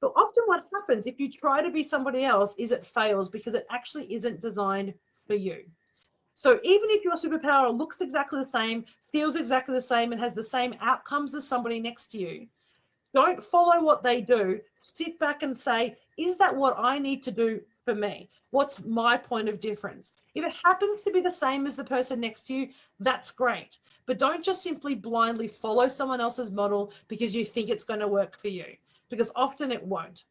But often what happens if you try to be somebody else is it fails because it actually isn't designed for you. So even if your superpower looks exactly the same, feels exactly the same, and has the same outcomes as somebody next to you, don't follow what they do. Sit back and say, is that what I need to do for me? What's my point of difference? If it happens to be the same as the person next to you, that's great. But don't just simply blindly follow someone else's model because you think it's going to work for you, because often it won't.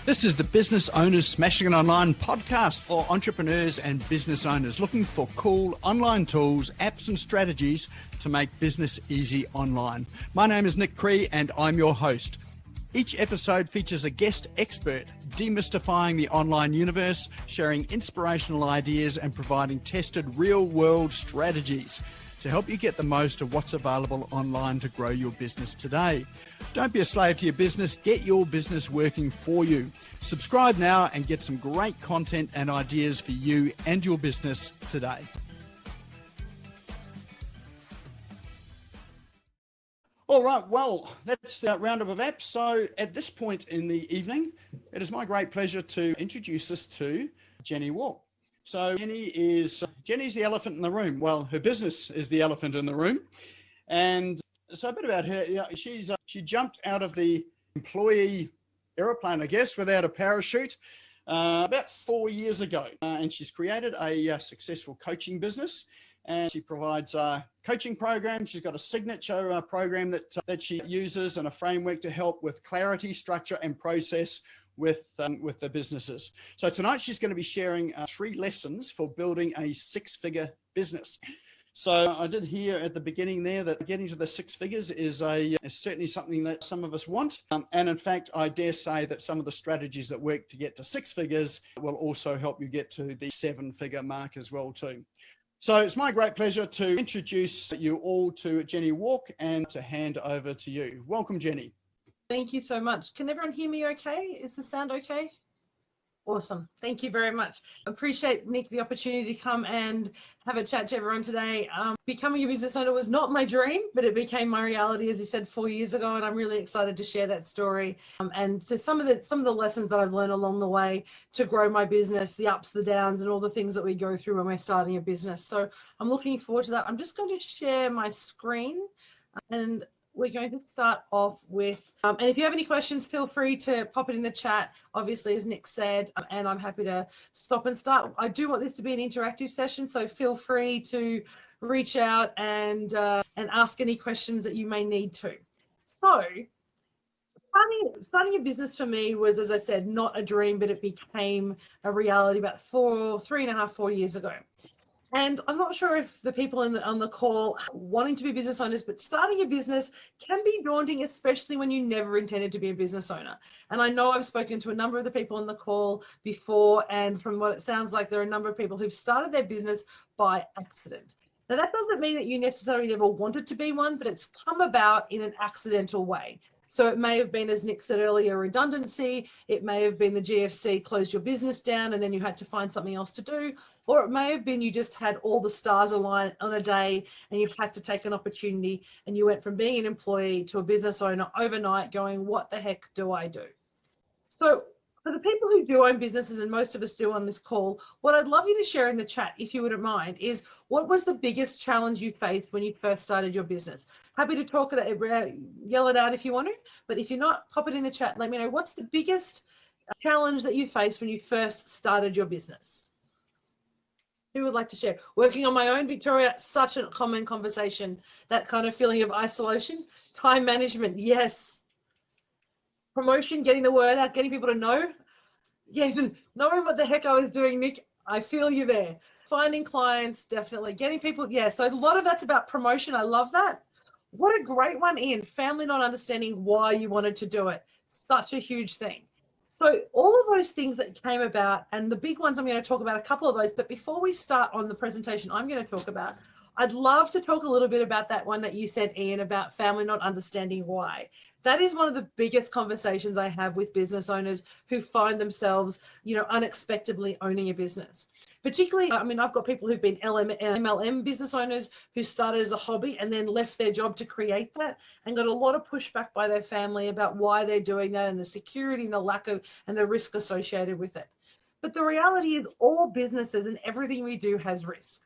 This is the Business Owners Smashing It Online podcast for entrepreneurs and business owners looking for cool online tools, apps and strategies to make business easy online. My name is Nick Cree and I'm your host. Each episode features a guest expert demystifying the online universe, sharing inspirational ideas and providing tested real-world strategies to help you get the most of what's available online to grow your business today. Don't be a slave to your business, get your business working for you. Subscribe now and get some great content and ideas for you and your business today. All right, well, that's the roundup of apps. So at this point in the evening, it is my great pleasure to introduce us to Jenny Walk. So Jenny's the elephant in the room. Well, her business is the elephant in the room. And so a bit about her. Yeah, she jumped out of the employee aeroplane, I guess, without a parachute about 4 years ago. And she's created a successful coaching business. And she provides coaching programs. She's got a signature program that she uses and a framework to help with clarity, structure, and process with the businesses. So tonight she's going to be sharing 3 lessons for building a 6-figure business. So I did hear at the beginning there that getting to the 6 figures is certainly something that some of us want. And in fact, I dare say that some of the strategies that work to get to 6 figures will also help you get to the 7-figure mark as well too. So it's my great pleasure to introduce you all to Jenny Walk and to hand over to you. Welcome, Jenny. Thank you so much. Can everyone hear me okay? Is the sound okay? Awesome. Thank you very much. Appreciate, Nick, the opportunity to come and have a chat to everyone today. Becoming a business owner was not my dream, but it became my reality, as you said, 4 years ago. And I'm really excited to share that story and to some of the lessons that I've learned along the way to grow my business, the ups, the downs, and all the things that we go through when we're starting a business. So I'm looking forward to that. I'm just going to share my screen and we're going to start off with, and if you have any questions, feel free to pop it in the chat, obviously, as Nick said, and I'm happy to stop and start. I do want this to be an interactive session, so feel free to reach out and ask any questions that you may need to. So starting a business for me was, as I said, not a dream, but it became a reality about 4 years ago. And I'm not sure if the people on the call wanting to be business owners, but starting a business can be daunting, especially when you never intended to be a business owner. And I know I've spoken to a number of the people on the call before, and from what it sounds like, there are a number of people who've started their business by accident. Now, that doesn't mean that you necessarily never wanted to be one, but it's come about in an accidental way. So it may have been, as Nick said earlier, redundancy. It may have been the GFC closed your business down and then you had to find something else to do. Or it may have been you just had all the stars align on a day and you had to take an opportunity and you went from being an employee to a business owner overnight going, what the heck do I do? So for the people who do own businesses, and most of us do on this call, what I'd love you to share in the chat, if you wouldn't mind, is what was the biggest challenge you faced when you first started your business? Happy to talk it, yell it out if you want to, but if you're not, pop it in the chat. Let me know, what's the biggest challenge that you faced when you first started your business? Who would like to share? Working on my own, Victoria, such a common conversation, that kind of feeling of isolation. Time management, yes. Promotion, getting the word out, getting people to know. Yeah, knowing what the heck I was doing, Nick, I feel you there. Finding clients, definitely. Getting people, yeah, so a lot of that's about promotion. I love that. What a great one, Ian. Family not understanding why you wanted to do it. Such a huge thing. So all of those things that came about, and the big ones, I'm going to talk about a couple of those, but before we start on the presentation I'm going to talk about, I'd love to talk a little bit about that one that you said, Ian, about family not understanding why. That is one of the biggest conversations I have with business owners who find themselves, unexpectedly owning a business. Particularly, I mean, I've got people who've been MLM business owners who started as a hobby and then left their job to create that and got a lot of pushback by their family about why they're doing that and the security and the lack of and the risk associated with it. But the reality is all businesses and everything we do has risk.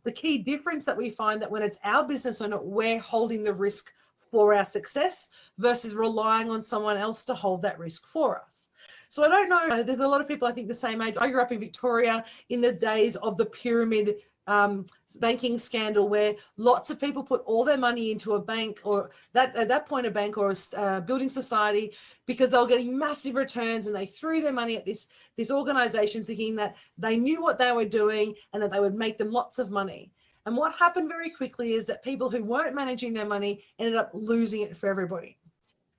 The key difference that we find that when it's our business owner, we're holding the risk for our success versus relying on someone else to hold that risk for us. So I don't know, there's a lot of people, I think the same age. I grew up in Victoria in the days of the pyramid banking scandal where lots of people put all their money into a bank or at that point a bank or a building society because they were getting massive returns and they threw their money at this organization thinking that they knew what they were doing and that they would make them lots of money. And what happened very quickly is that people who weren't managing their money ended up losing it for everybody.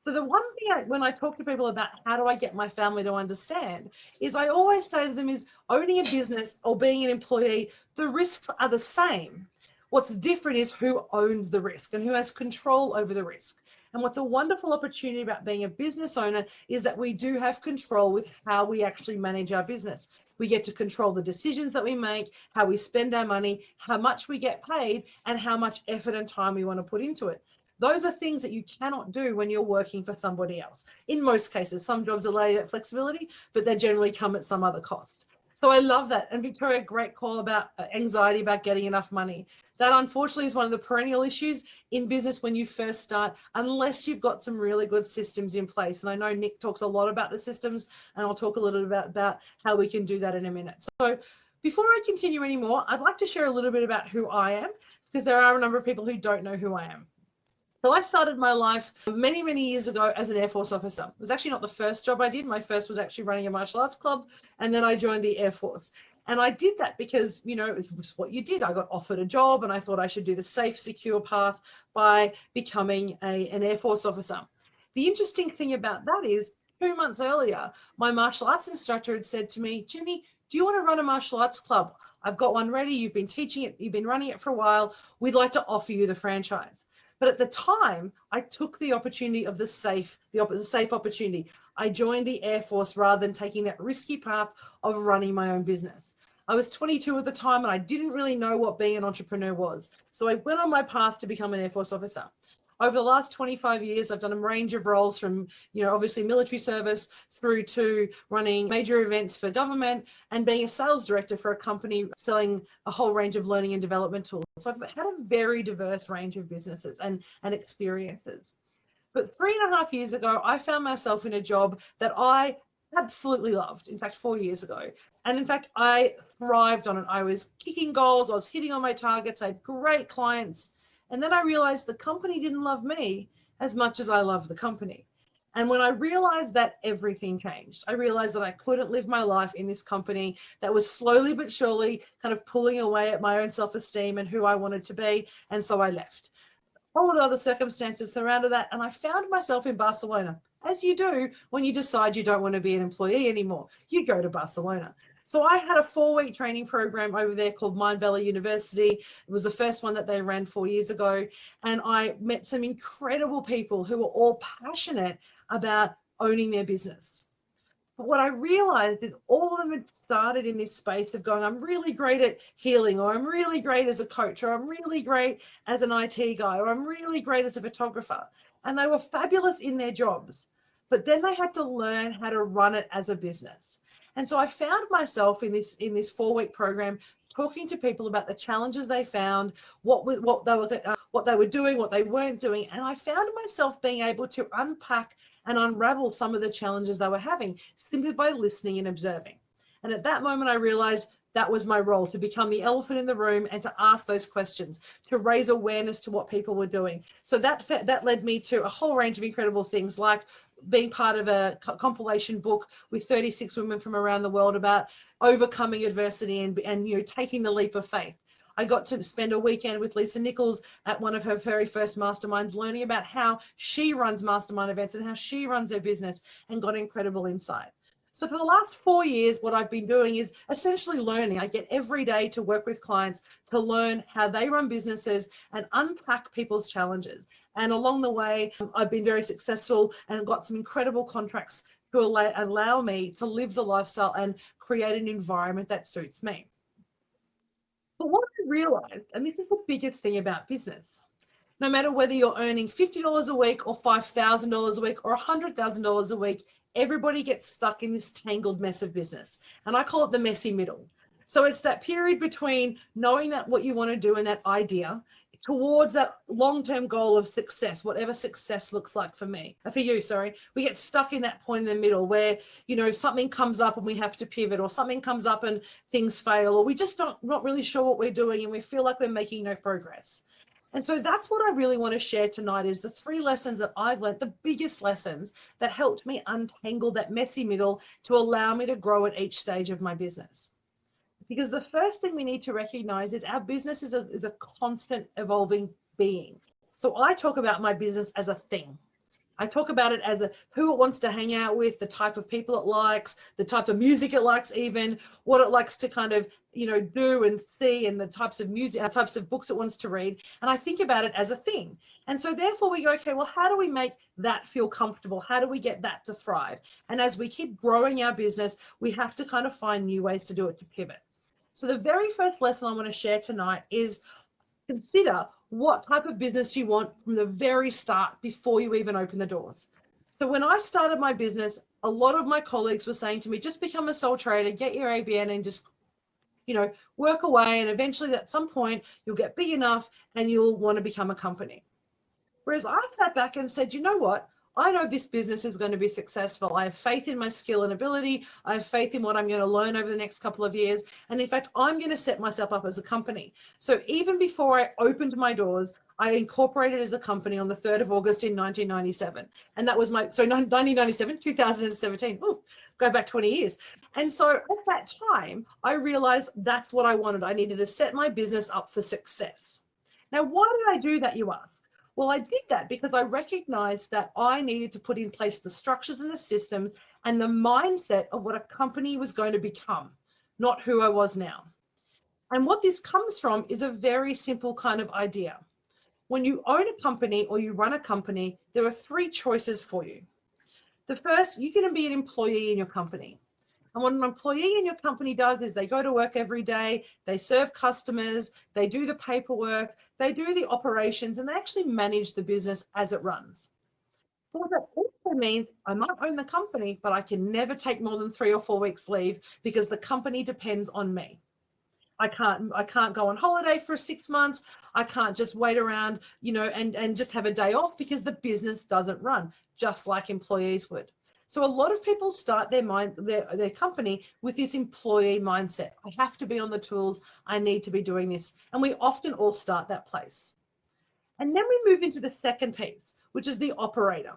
So the one thing when I talk to people about how do I get my family to understand is I always say to them is owning a business or being an employee, the risks are the same. What's different is who owns the risk and who has control over the risk. And what's a wonderful opportunity about being a business owner is that we do have control with how we actually manage our business. We get to control the decisions that we make, how we spend our money, how much we get paid, and how much effort and time we want to put into it. Those are things that you cannot do when you're working for somebody else. In most cases, some jobs allow you that flexibility, but they generally come at some other cost. So I love that. And Victoria, great call about anxiety about getting enough money. That unfortunately is one of the perennial issues in business when you first start, unless you've got some really good systems in place. And I know Nick talks a lot about the systems, and I'll talk a little bit about how we can do that in a minute. So before I continue anymore, I'd like to share a little bit about who I am, because there are a number of people who don't know who I am. So I started my life many, many years ago as an Air Force officer. It was actually not the first job I did. My first was actually running a martial arts club, and then I joined the Air Force. And I did that because, you know, it was what you did. I got offered a job and I thought I should do the safe, secure path by becoming an Air Force officer. The interesting thing about that is 2 months earlier, my martial arts instructor had said to me, Jenny, do you want to run a martial arts club? I've got one ready. You've been teaching it. You've been running it for a while. We'd like to offer you the franchise. But at the time, I took the opportunity of the safe opportunity. I joined the Air Force rather than taking that risky path of running my own business. I was 22 at the time and I didn't really know what being an entrepreneur was. So I went on my path to become an Air Force officer. Over the last 25 years, I've done a range of roles from, you know, obviously military service through to running major events for government and being a sales director for a company selling a whole range of learning and development tools. So I've had a very diverse range of businesses and experiences. But 3.5 years ago, I found myself in a job that I absolutely loved. In fact, 4 years ago. And in fact, I thrived on it. I was kicking goals. I was hitting on my targets. I had great clients. And then I realized the company didn't love me as much as I loved the company. And when I realized that, everything changed. I realized that I couldn't live my life in this company that was slowly but surely kind of pulling away at my own self-esteem and who I wanted to be. And so I left. All the other circumstances surrounded that. And I found myself in Barcelona, as you do when you decide you don't want to be an employee anymore. You go to Barcelona. So I had a 4-week training program over there called Mind Valley University. It was the first one that they ran 4 years ago. And I met some incredible people who were all passionate about owning their business. But what I realized is all of them had started in this space of going, I'm really great at healing, or I'm really great as a coach, or I'm really great as an IT guy, or I'm really great as a photographer. And they were fabulous in their jobs. But then they had to learn how to run it as a business. And so I found myself in this 4-week program talking to people about the challenges they found, what they were doing, what they weren't doing, and I found myself being able to unpack and unravel some of the challenges they were having simply by listening and observing. And at that moment, I realized that was my role, to become the elephant in the room and to ask those questions, to raise awareness to what people were doing. So that led me to a whole range of incredible things, like being part of a compilation book with 36 women from around the world about overcoming adversity and you know, taking the leap of faith. I got to spend a weekend with Lisa Nichols at one of her very first masterminds, learning about how she runs mastermind events and how she runs her business, and got incredible insight. So for the last 4 years, what I've been doing is essentially learning. I get every day to work with clients to learn how they run businesses and unpack people's challenges. And along the way, I've been very successful and got some incredible contracts to allow me to live the lifestyle and create an environment that suits me. But what I realized, and this is the biggest thing about business, no matter whether you're earning $50 a week or $5,000 a week or $100,000 a week, everybody gets stuck in this tangled mess of business. And I call it the messy middle. So it's that period between knowing that what you want to do and that idea towards that long-term goal of success, whatever success looks like for you, we get stuck in that point in the middle where, something comes up and we have to pivot, or something comes up and things fail, or we just not really sure what we're doing and we feel like we're making no progress. And so that's what I really want to share tonight, is the 3 lessons that I've learned, the biggest lessons that helped me untangle that messy middle to allow me to grow at each stage of my business. Because the first thing we need to recognize is our business is a constant evolving being. So I talk about my business as a thing. I talk about it as who it wants to hang out with, the type of people it likes, the type of music it likes, even what it likes to kind of, do and see, and the types of music, types of books it wants to read. And I think about it as a thing. And so therefore we go, okay, well, how do we make that feel comfortable? How do we get that to thrive? And as we keep growing our business, we have to kind of find new ways to do it, to pivot. So the very first lesson I want to share tonight is consider what type of business you want from the very start before you even open the doors. So when I started my business, a lot of my colleagues were saying to me, just become a sole trader, get your ABN and just, work away. And eventually at some point you'll get big enough and you'll want to become a company. Whereas I sat back and said, you know what? I know this business is going to be successful. I have faith in my skill and ability. I have faith in what I'm going to learn over the next couple of years. And in fact, I'm going to set myself up as a company. So even before I opened my doors, I incorporated as a company on the 3rd of August in 1997. And that was 1997, 2017. Ooh, go back 20 years. And so at that time, I realized that's what I wanted. I needed to set my business up for success. Now, why did I do that, you ask? Well, I did that because I recognized that I needed to put in place the structures and the system and the mindset of what a company was going to become, not who I was now. And what this comes from is a very simple kind of idea. When you own a company or you run a company, there are 3 choices for you. The first, you can be an employee in your company. And what an employee in your company does is they go to work every day, they serve customers, they do the paperwork, they do the operations, and they actually manage the business as it runs. But what that also means, I might own the company, but I can never take more than 3 or 4 weeks leave because the company depends on me. I can't go on holiday for 6 months. I can't just wait around, and just have a day off because the business doesn't run, just like employees would. So a lot of people start their company with this employee mindset. I have to be on the tools. I need to be doing this. And we often all start that place. And then we move into the second piece, which is the operator.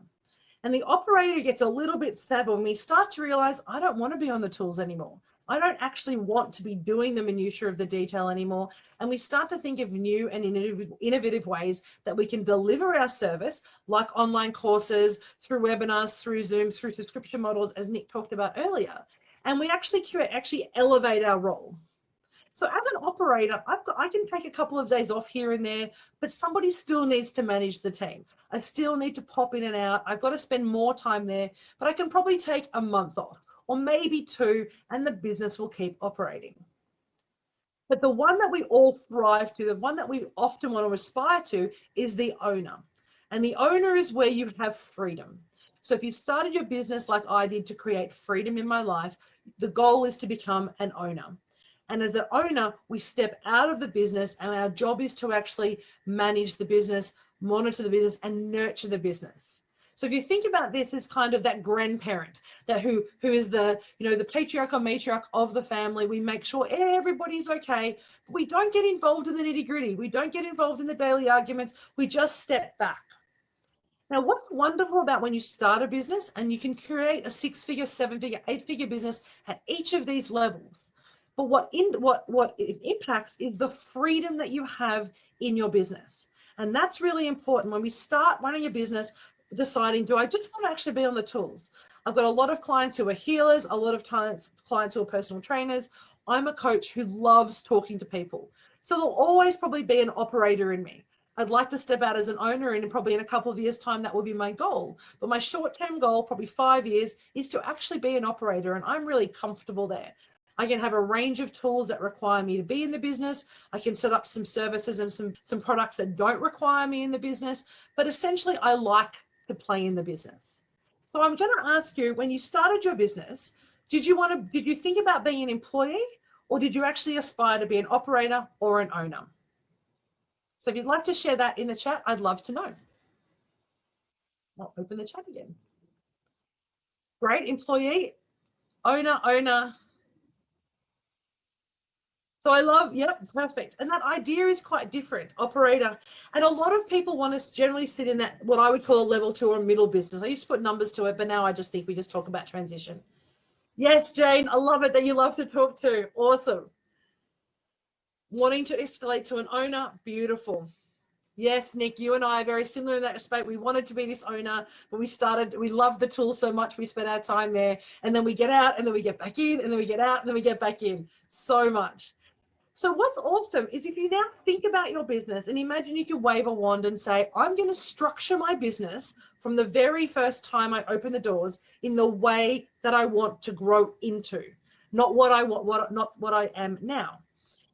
And the operator gets a little bit savvy when we start to realize, I don't want to be on the tools anymore. I don't actually want to be doing the minutiae of the detail anymore. And we start to think of new and innovative ways that we can deliver our service, like online courses, through webinars, through Zoom, through subscription models, as Nick talked about earlier. And we actually elevate our role. So as an operator, I can take a couple of days off here and there, but somebody still needs to manage the team. I still need to pop in and out. I've got to spend more time there, but I can probably take a month off, or maybe 2, and the business will keep operating. But the one that we all thrive to, the one that we often want to aspire to, is the owner. And the owner is where you have freedom. So if you started your business like I did to create freedom in my life, the goal is to become an owner. And as an owner, we step out of the business, and our job is to actually manage the business, monitor the business, and nurture the business. So if you think about this as kind of that grandparent, that who is the patriarch or matriarch of the family, we make sure everybody's okay, but we don't get involved in the nitty-gritty. We don't get involved in the daily arguments. We just step back. Now, what's wonderful about when you start a business and you can create a 6-figure, 7-figure, 8-figure business at each of these levels, but what it impacts is the freedom that you have in your business. And that's really important when we start running a business, deciding, do I just want to actually be on the tools? I've got a lot of clients who are healers, a lot of clients who are personal trainers. I'm a coach who loves talking to people. So there'll always probably be an operator in me. I'd like to step out as an owner, and probably in a couple of years' time, that will be my goal. But my short-term goal, probably 5 years, is to actually be an operator, and I'm really comfortable there. I can have a range of tools that require me to be in the business. I can set up some services and some products that don't require me in the business. But essentially, I like to play in the business. So I'm going to ask you, when you started your business, did you think about being an employee, or did you actually aspire to be an operator or an owner? So if you'd like to share that in the chat, I'd love to know. I'll open the chat again. Great, employee, owner. So I love, yep, perfect. And that idea is quite different, operator. And a lot of people want to generally sit in that, what I would call a level 2 or middle business. I used to put numbers to it, but now I just think we just talk about transition. Yes, Jane, I love it that you love to talk to. Awesome. Wanting to escalate to an owner, beautiful. Yes, Nick, you and I are very similar in that respect. We wanted to be this owner, but we loved the tool so much, we spent our time there, and then we get out, and then we get back in, and then we get out, and then we get back in, so much. So what's awesome is if you now think about your business and imagine you could wave a wand and say, I'm going to structure my business from the very first time I open the doors in the way that I want to grow into, not what I am now.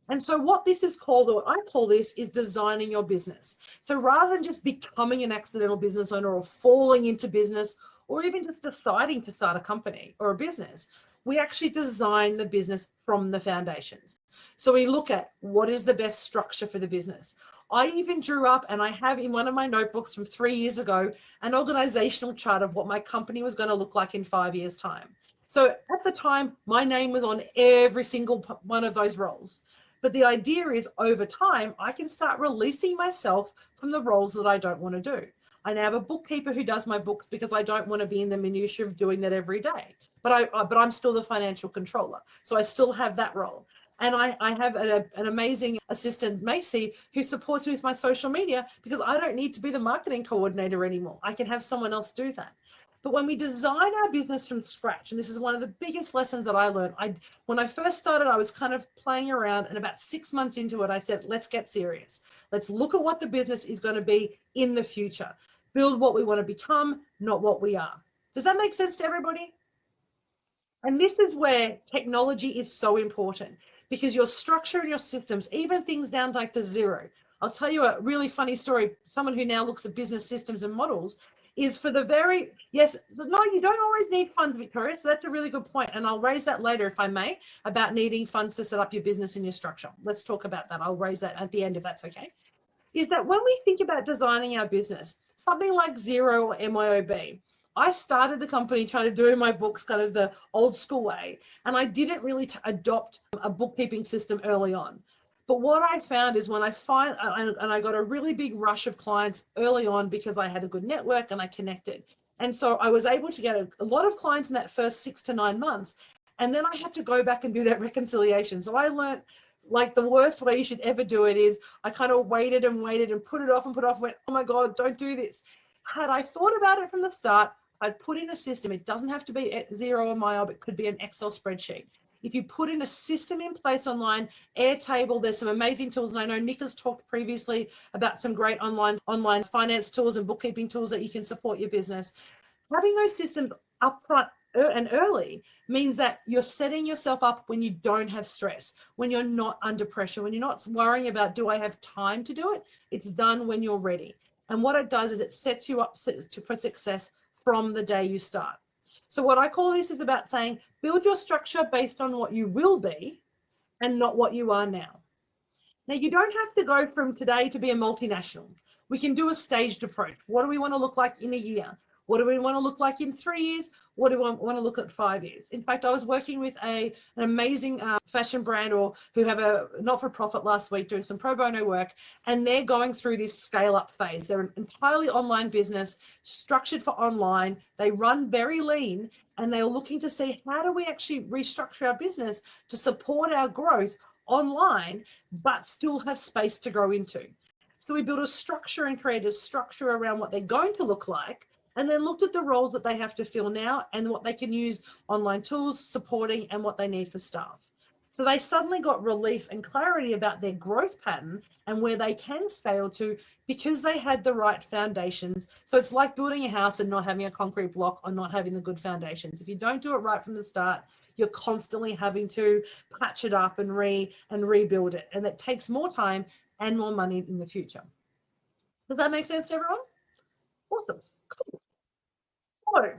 And so what this is called, or what I call this, is designing your business. So rather than just becoming an accidental business owner or falling into business, or even just deciding to start a company or a business, we actually design the business from the foundations. So we look at what is the best structure for the business. I even drew up, and I have in one of my notebooks from 3 years ago, an organizational chart of what my company was going to look like in 5 years' time. So at the time, my name was on every single one of those roles. But the idea is over time, I can start releasing myself from the roles that I don't want to do. I now have a bookkeeper who does my books because I don't want to be in the minutiae of doing that every day. But I'm still the financial controller. So I still have that role. And I have an amazing assistant, Macy, who supports me with my social media because I don't need to be the marketing coordinator anymore. I can have someone else do that. But when we design our business from scratch, and this is one of the biggest lessons that I learned, when I first started, I was kind of playing around, and about 6 months into it, I said, let's get serious. Let's look at what the business is going to be in the future. Build what we want to become, not what we are. Does that make sense to everybody? And this is where technology is so important, because your structure and your systems, even things down like to Xero. I'll tell you a really funny story. Someone who now looks at business systems and models is for the very, yes, no, you don't always need funds, Victoria. So that's a really good point. And I'll raise that later, if I may, about needing funds to set up your business and your structure. Let's talk about that. I'll raise that at the end, if that's okay. Is that when we think about designing our business, something like Xero or MYOB, I started the company trying to do in my books kind of the old school way, and I didn't really adopt a bookkeeping system early on. But what I found is when I got a really big rush of clients early on because I had a good network and I connected. And so I was able to get a lot of clients in that first 6 to 9 months. And then I had to go back and do that reconciliation. So I learned, like, the worst way you should ever do it is I kind of waited and put it off and went, oh my God, don't do this. Had I thought about it from the start, I'd put in a system. It doesn't have to be Xero or MyOb, it could be an Excel spreadsheet. If you put in a system in place online, Airtable, there's some amazing tools. And I know Nick has talked previously about some great online finance tools and bookkeeping tools that you can support your business. Having those systems upfront and early means that you're setting yourself up when you don't have stress, when you're not under pressure, when you're not worrying about, do I have time to do it? It's done when you're ready. And what it does is it sets you up for success from the day you start. So what I call this is about saying, build your structure based on what you will be and not what you are now. Now, you don't have to go from today to be a multinational. We can do a staged approach. What do we want to look like in a year? What do we want to look like in 3 years? What do we want to look at 5 years? In fact, I was working with an amazing fashion brand who have a not-for-profit last week doing some pro bono work, and they're going through this scale-up phase. They're an entirely online business, structured for online. They run very lean, and they're looking to see how do we actually restructure our business to support our growth online, but still have space to grow into. So we built a structure and created a structure around what they're going to look like, and then looked at the roles that they have to fill now and what they can use online tools supporting and what they need for staff. So they suddenly got relief and clarity about their growth pattern and where they can scale to because they had the right foundations. So it's like building a house and not having a concrete block or not having the good foundations. If you don't do it right from the start, you're constantly having to patch it up and rebuild it. And it takes more time and more money in the future. Does that make sense to everyone? Awesome. Cool. So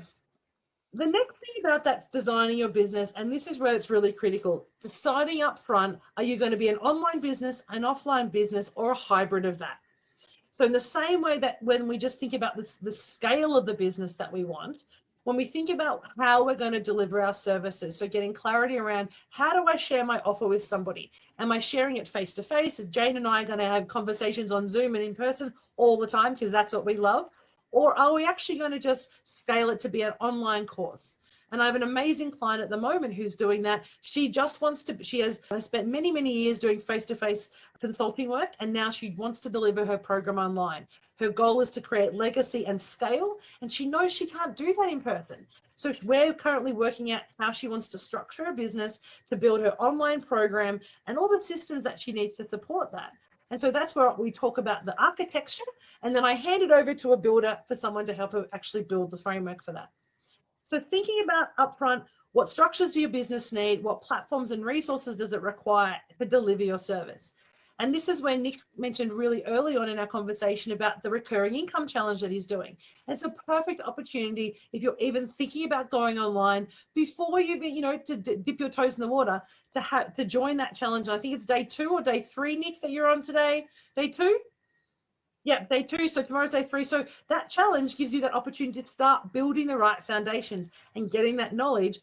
the next thing about that's designing your business, and this is where it's really critical, deciding up front, are you going to be an online business, an offline business, or a hybrid of that? So in the same way that when we just think about the scale of the business that we want, when we think about how we're going to deliver our services, so getting clarity around how do I share my offer with somebody? Am I sharing it face to face? Is Jane and I going to have conversations on Zoom and in person all the time because that's what we love? Or are we actually going to just scale it to be an online course? And I have an amazing client at the moment who's doing that. She just wants to, she has spent many, many years doing face-to-face consulting work, and now she wants to deliver her program online. Her goal is to create legacy and scale, and she knows she can't do that in person. So we're currently working out how she wants to structure a business to build her online program and all the systems that she needs to support that. And so that's where we talk about the architecture, and then I hand it over to a builder for someone to help her actually build the framework for that. So thinking about upfront, what structures do your business need? What platforms and resources does it require to deliver your service? And this is where Nick mentioned really early on in our conversation about the recurring income challenge that he's doing. And it's a perfect opportunity if you're even thinking about going online before you, to dip your toes in the water, to join that challenge. I think it's day 2 or day 3, Nick, that you're on today. Day 2? Yeah, day 2. So tomorrow's day 3. So that challenge gives you that opportunity to start building the right foundations and getting that knowledge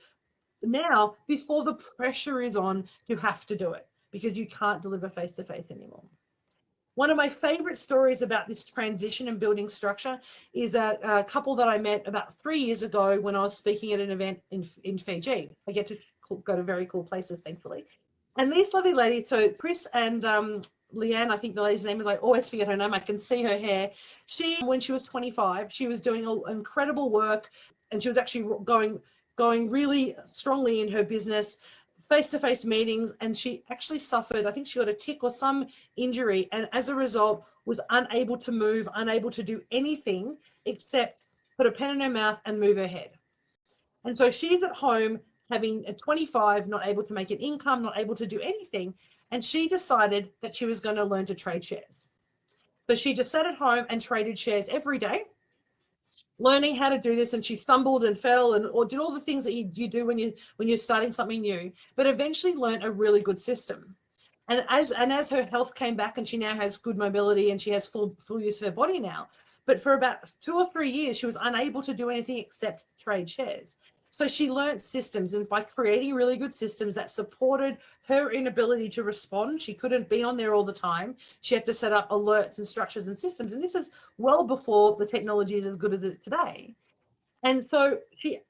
now before the pressure is on to have to do it, because you can't deliver face-to-face anymore. One of my favorite stories about this transition and building structure is a couple that I met about 3 years ago when I was speaking at an event in Fiji. I get to go to very cool places, thankfully. And these lovely ladies, so Chris and Leanne, I think the lady's name is, I always forget her name, I can see her hair. When she was 25, she was doing incredible work, and she was actually going really strongly in her business, face-to-face meetings, and she actually suffered, I think she got a tick or some injury, and as a result was unable to move, unable to do anything except put a pen in her mouth and move her head. And so she's at home having a 25, not able to make an income, not able to do anything, and she decided that she was going to learn to trade shares. So she just sat at home and traded shares every day, learning how to do this, and she stumbled and fell or did all the things that you do when you're starting something new, but eventually learned a really good system. And as her health came back, and she now has good mobility and she has full use of her body now, but for about 2 or 3 years she was unable to do anything except trade shares. So she learned systems, and by creating really good systems that supported her inability to respond, she couldn't be on there all the time. She had to set up alerts and structures and systems. And this is well before the technology is as good as it is today. And so she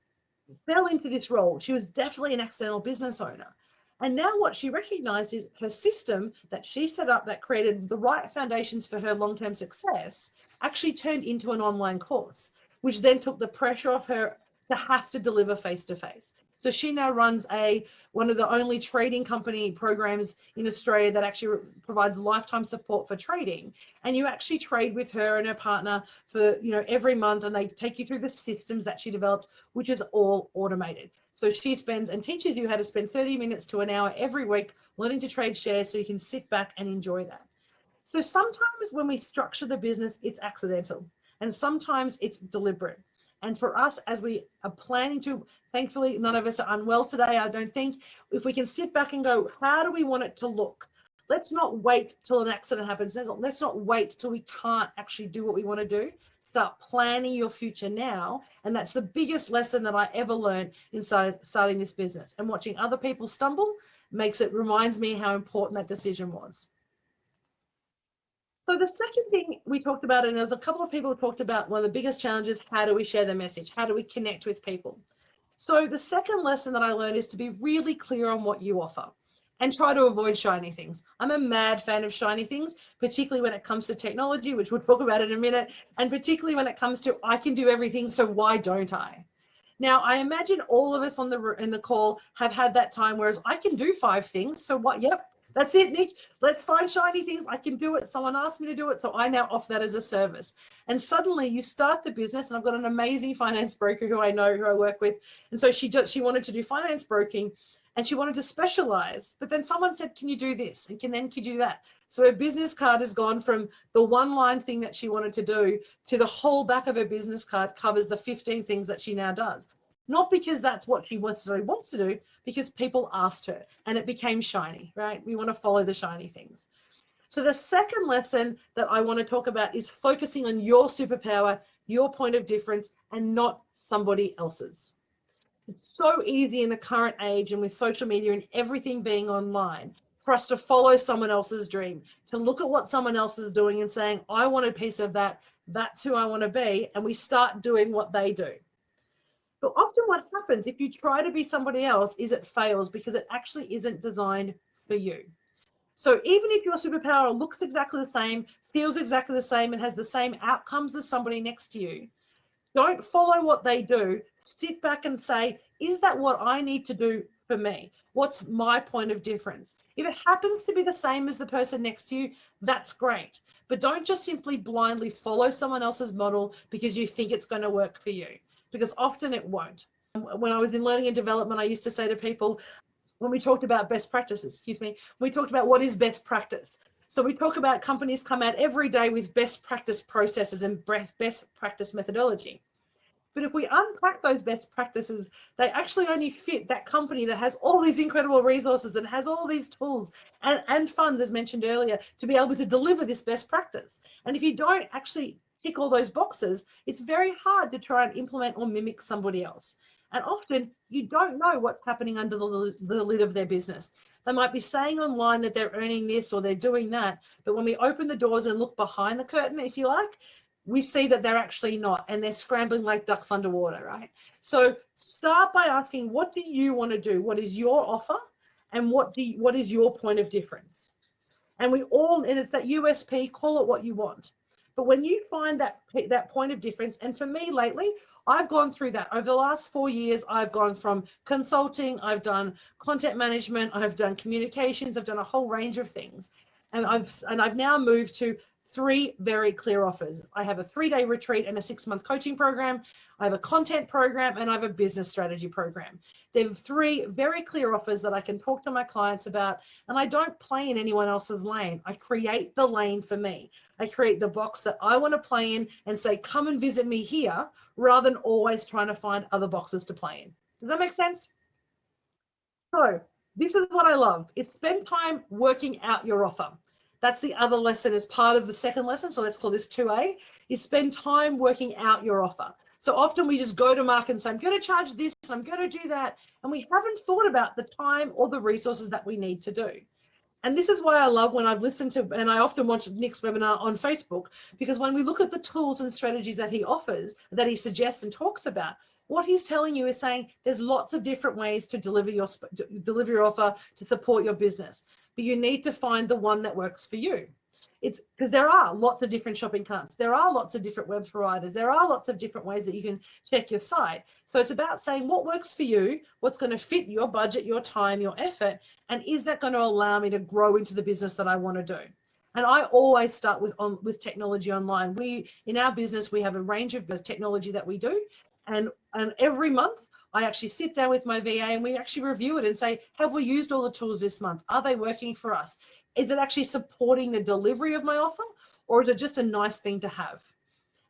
fell into this role. She was definitely an accidental business owner. And now what she recognized is her system that she set up that created the right foundations for her long-term success actually turned into an online course, which then took the pressure off her to have to deliver face-to-face. So she now runs one of the only trading company programs in Australia that actually provides lifetime support for trading. And you actually trade with her and her partner for every month, and they take you through the systems that she developed, which is all automated. So she spends and teaches you how to spend 30 minutes to an hour every week learning to trade shares, so you can sit back and enjoy that. So sometimes when we structure the business, it's accidental, and sometimes it's deliberate. And for us, as we are planning to, thankfully, none of us are unwell today, I don't think, if we can sit back and go, how do we want it to look? Let's not wait till an accident happens. Let's not wait till we can't actually do what we want to do. Start planning your future now. And that's the biggest lesson that I ever learned inside starting this business. And watching other people stumble reminds me how important that decision was. So the second thing we talked about, and there's a couple of people who talked about, one of the biggest challenges, how do we share the message? How do we connect with people? So the second lesson that I learned is to be really clear on what you offer and try to avoid shiny things. I'm a mad fan of shiny things, particularly when it comes to technology, which we'll talk about in a minute, and particularly when it comes to, I can do everything, so why don't I? Now, I imagine all of us in the call have had that time, whereas I can do 5 things, so what? Yep. That's it, Nick. Let's find shiny things. I can do it. Someone asked me to do it. So I now offer that as a service. And suddenly you start the business, and I've got an amazing finance broker who I know, who I work with. And so she wanted to do finance broking and she wanted to specialize. But then someone said, can you do this? And can you do that? So her business card has gone from the one line thing that she wanted to do to the whole back of her business card covers the 15 things that she now does. Not because that's what she wants to do, because people asked her and it became shiny, right? We want to follow the shiny things. So the second lesson that I want to talk about is focusing on your superpower, your point of difference, and not somebody else's. It's so easy in the current age and with social media and everything being online for us to follow someone else's dream, to look at what someone else is doing and saying, I want a piece of that. That's who I want to be. And we start doing what they do. But often what happens if you try to be somebody else is it fails because it actually isn't designed for you. So even if your superpower looks exactly the same, feels exactly the same, and has the same outcomes as somebody next to you, don't follow what they do. Sit back and say, is that what I need to do for me? What's my point of difference? If it happens to be the same as the person next to you, that's great. But don't just simply blindly follow someone else's model because you think it's going to work for you, because often it won't. When I was in learning and development, I used to say to people, when we talked about best practices, we talked about what is best practice. So we talk about companies come out every day with best practice processes and best practice methodology. But if we unpack those best practices, they actually only fit that company that has all these incredible resources, that has all these tools and funds, as mentioned earlier, to be able to deliver this best practice. And if you don't actually tick all those boxes, it's very hard to try and implement or mimic somebody else. And often you don't know what's happening under the lid of their business. They might be saying online that they're earning this or they're doing that, but when we open the doors and look behind the curtain, if you like, we see that they're actually not, and they're scrambling like ducks underwater, right? So start by asking, what do you want to do? What is your offer? And what is your point of difference? And and it's that USP, call it what you want. But when you find that point of difference, and for me lately, I've gone through that. Over the last 4 years, I've gone from consulting, I've done content management, I've done communications, I've done a whole range of things. And I've now moved to 3 very clear offers. I have a 3-day retreat and a 6-month coaching program. I have a content program and I have a business strategy program. There are 3 very clear offers that I can talk to my clients about, and I don't play in anyone else's lane. I create the lane for me. I create the box that I want to play in and say, come and visit me here, rather than always trying to find other boxes to play in. Does that make sense? So this is what I love, is spend time working out your offer. That's the other lesson as part of the second lesson. So let's call this 2A, is spend time working out your offer. So often we just go to market and say, I'm going to charge this, I'm going to do that. And we haven't thought about the time or the resources that we need to do. And this is why I love when I've listened to, and I often watch Nick's webinar on Facebook, because when we look at the tools and strategies that he offers, that he suggests and talks about, what he's telling you is saying there's lots of different ways to deliver your offer, to support your business, but you need to find the one that works for you. It's because there are lots of different shopping carts. There are lots of different web providers. There are lots of different ways that you can check your site. So it's about saying what works for you, what's going to fit your budget, your time, your effort, and is that going to allow me to grow into the business that I want to do? And I always start with technology online. In our business, we have a range of technology that we do. And every month, I actually sit down with my VA and we actually review it and say, have we used all the tools this month? Are they working for us? Is it actually supporting the delivery of my offer, or is it just a nice thing to have?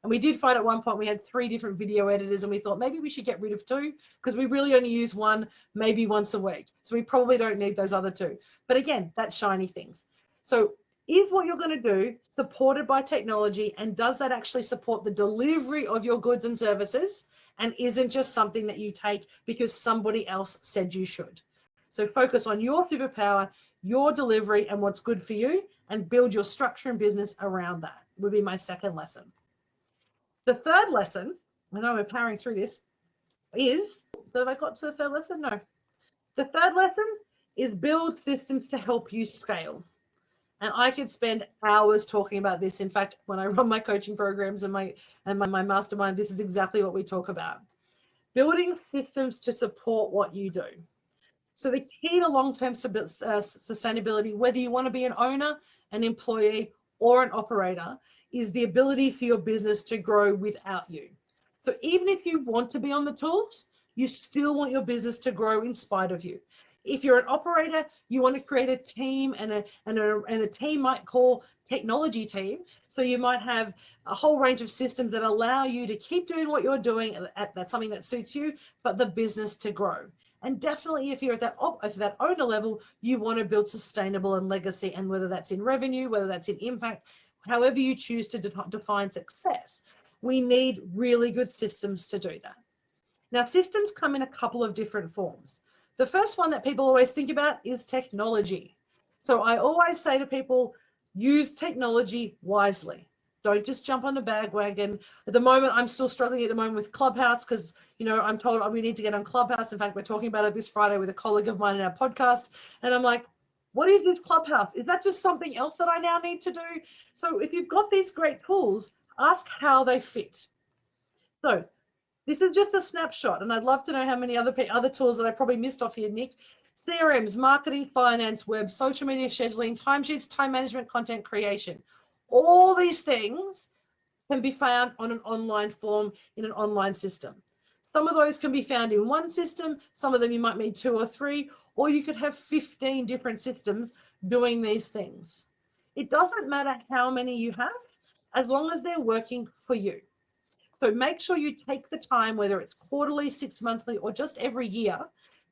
And we did find at one point we had 3 different video editors and we thought maybe we should get rid of 2 because we really only use one maybe once a week. So we probably don't need those other 2. But again, that's shiny things. So is what you're going to do supported by technology, and does that actually support the delivery of your goods and services, and isn't just something that you take because somebody else said you should? So focus on your superpower, your delivery, and what's good for you, and build your structure and business around that would be my second lesson. The third lesson, I know we're powering through this, is, have I got to the third lesson? No. The third lesson is build systems to help you scale. And I could spend hours talking about this. In fact, when I run my coaching programs and my mastermind, this is exactly what we talk about. Building systems to support what you do. So the key to long-term sustainability, whether you want to be an owner, an employee, or an operator, is the ability for your business to grow without you. So even if you want to be on the tools, you still want your business to grow in spite of you. If you're an operator, you want to create a team, and a team might call technology team. So you might have a whole range of systems that allow you to keep doing what you're doing at something that suits you, but the business to grow. And definitely if you're at that owner level, you want to build sustainable and legacy, and whether that's in revenue, whether that's in impact, however you choose to define success, we need really good systems to do that. Now, systems come in a couple of different forms. The first one that people always think about is technology. So I always say to people, use technology wisely. Don't just jump on the bandwagon. At the moment, I'm still struggling at the moment with Clubhouse because, I'm told we need to get on Clubhouse. In fact, we're talking about it this Friday with a colleague of mine in our podcast. And I'm like, what is this Clubhouse? Is that just something else that I now need to do? So if you've got these great tools, ask how they fit. So this is just a snapshot, and I'd love to know how many other tools that I probably missed off here, Nick. CRMs, marketing, finance, web, social media scheduling, timesheets, time management, content creation. All these things can be found on an online form in an online system. Some of those can be found in one system. Some of them you might need 2 or 3, or you could have 15 different systems doing these things. It doesn't matter how many you have, as long as they're working for you. So make sure you take the time, whether it's quarterly, 6 monthly, or just every year,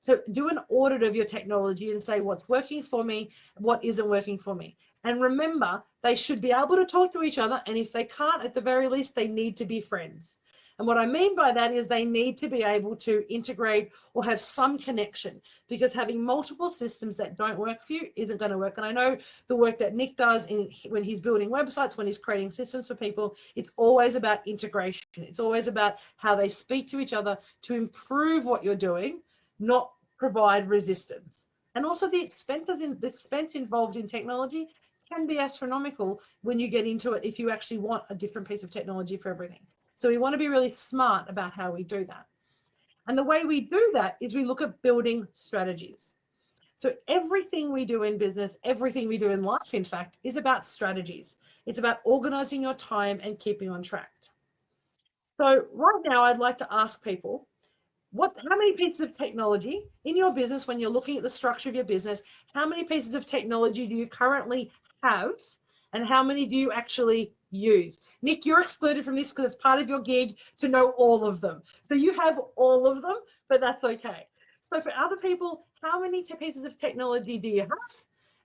to do an audit of your technology and say what's working for me, what isn't working for me. And remember, they should be able to talk to each other. And if they can't, at the very least, they need to be friends. And what I mean by that is they need to be able to integrate or have some connection, because having multiple systems that don't work for you isn't going to work. And I know the work that Nick does when he's building websites, when he's creating systems for people, it's always about integration. It's always about how they speak to each other to improve what you're doing, not provide resistance. And also the expense involved in technology can be astronomical when you get into it, if you actually want a different piece of technology for everything. So we want to be really smart about how we do that. And the way we do that is we look at building strategies. So everything we do in business, everything we do in life, in fact, is about strategies. It's about organizing your time and keeping on track. So right now, I'd like to ask people, how many pieces of technology in your business, when you're looking at the structure of your business, how many pieces of technology do you currently have, and how many do you actually use? Nick, you're excluded from this because it's part of your gig to know all of them. So you have all of them, but that's okay. So for other people, how many pieces of technology do you have,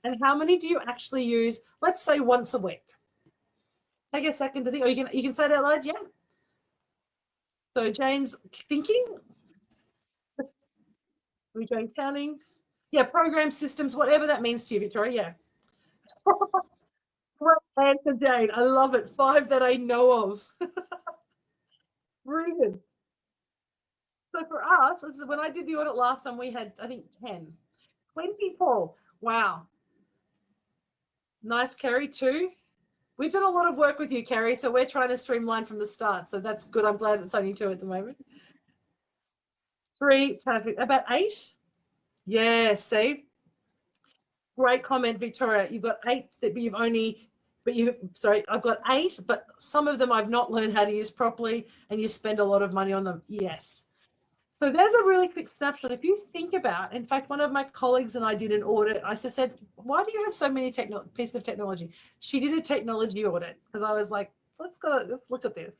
and how many do you actually use, let's say once a week? Take a second to think, or you can say it out loud, yeah? So Jane's thinking. We're doing counting. Yeah, program systems, whatever that means to you, Victoria, yeah. Great answer, Jane. I love it. 5 that I know of. Brilliant. So for us, when I did the audit last time, we had, I think, 10. 24. Wow. Nice, Kerry, 2. We've done a lot of work with you, Kerry, so we're trying to streamline from the start. So that's good. I'm glad it's only 2 at the moment. 3, perfect. About 8? Yeah, see? Great comment, Victoria. You've got 8 that you've only, sorry, I've got 8, but some of them I've not learned how to use properly, and you spend a lot of money on them. Yes. So there's a really quick snapshot. If you think about, in fact, one of my colleagues and I did an audit. I said, why do you have so many pieces of technology? She did a technology audit because I was like, let's look at this.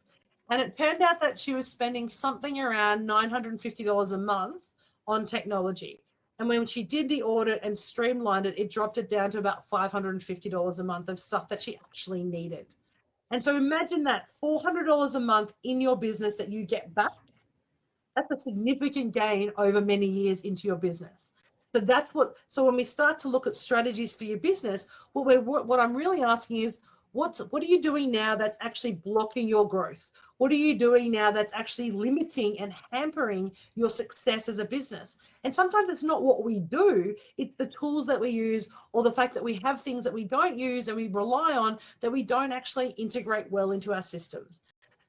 And it turned out that she was spending something around $950 a month on technology. And when she did the audit and streamlined it, it dropped it down to about $550 a month of stuff that she actually needed. And so imagine that, $400 a month in your business that you get back. That's a significant gain over many years into your business. So when we start to look at strategies for your business, what I'm really asking is, what are you doing now that's actually blocking your growth? What are you doing now that's actually limiting and hampering your success as a business? And sometimes it's not what we do, it's the tools that we use, or the fact that we have things that we don't use and we rely on that we don't actually integrate well into our systems.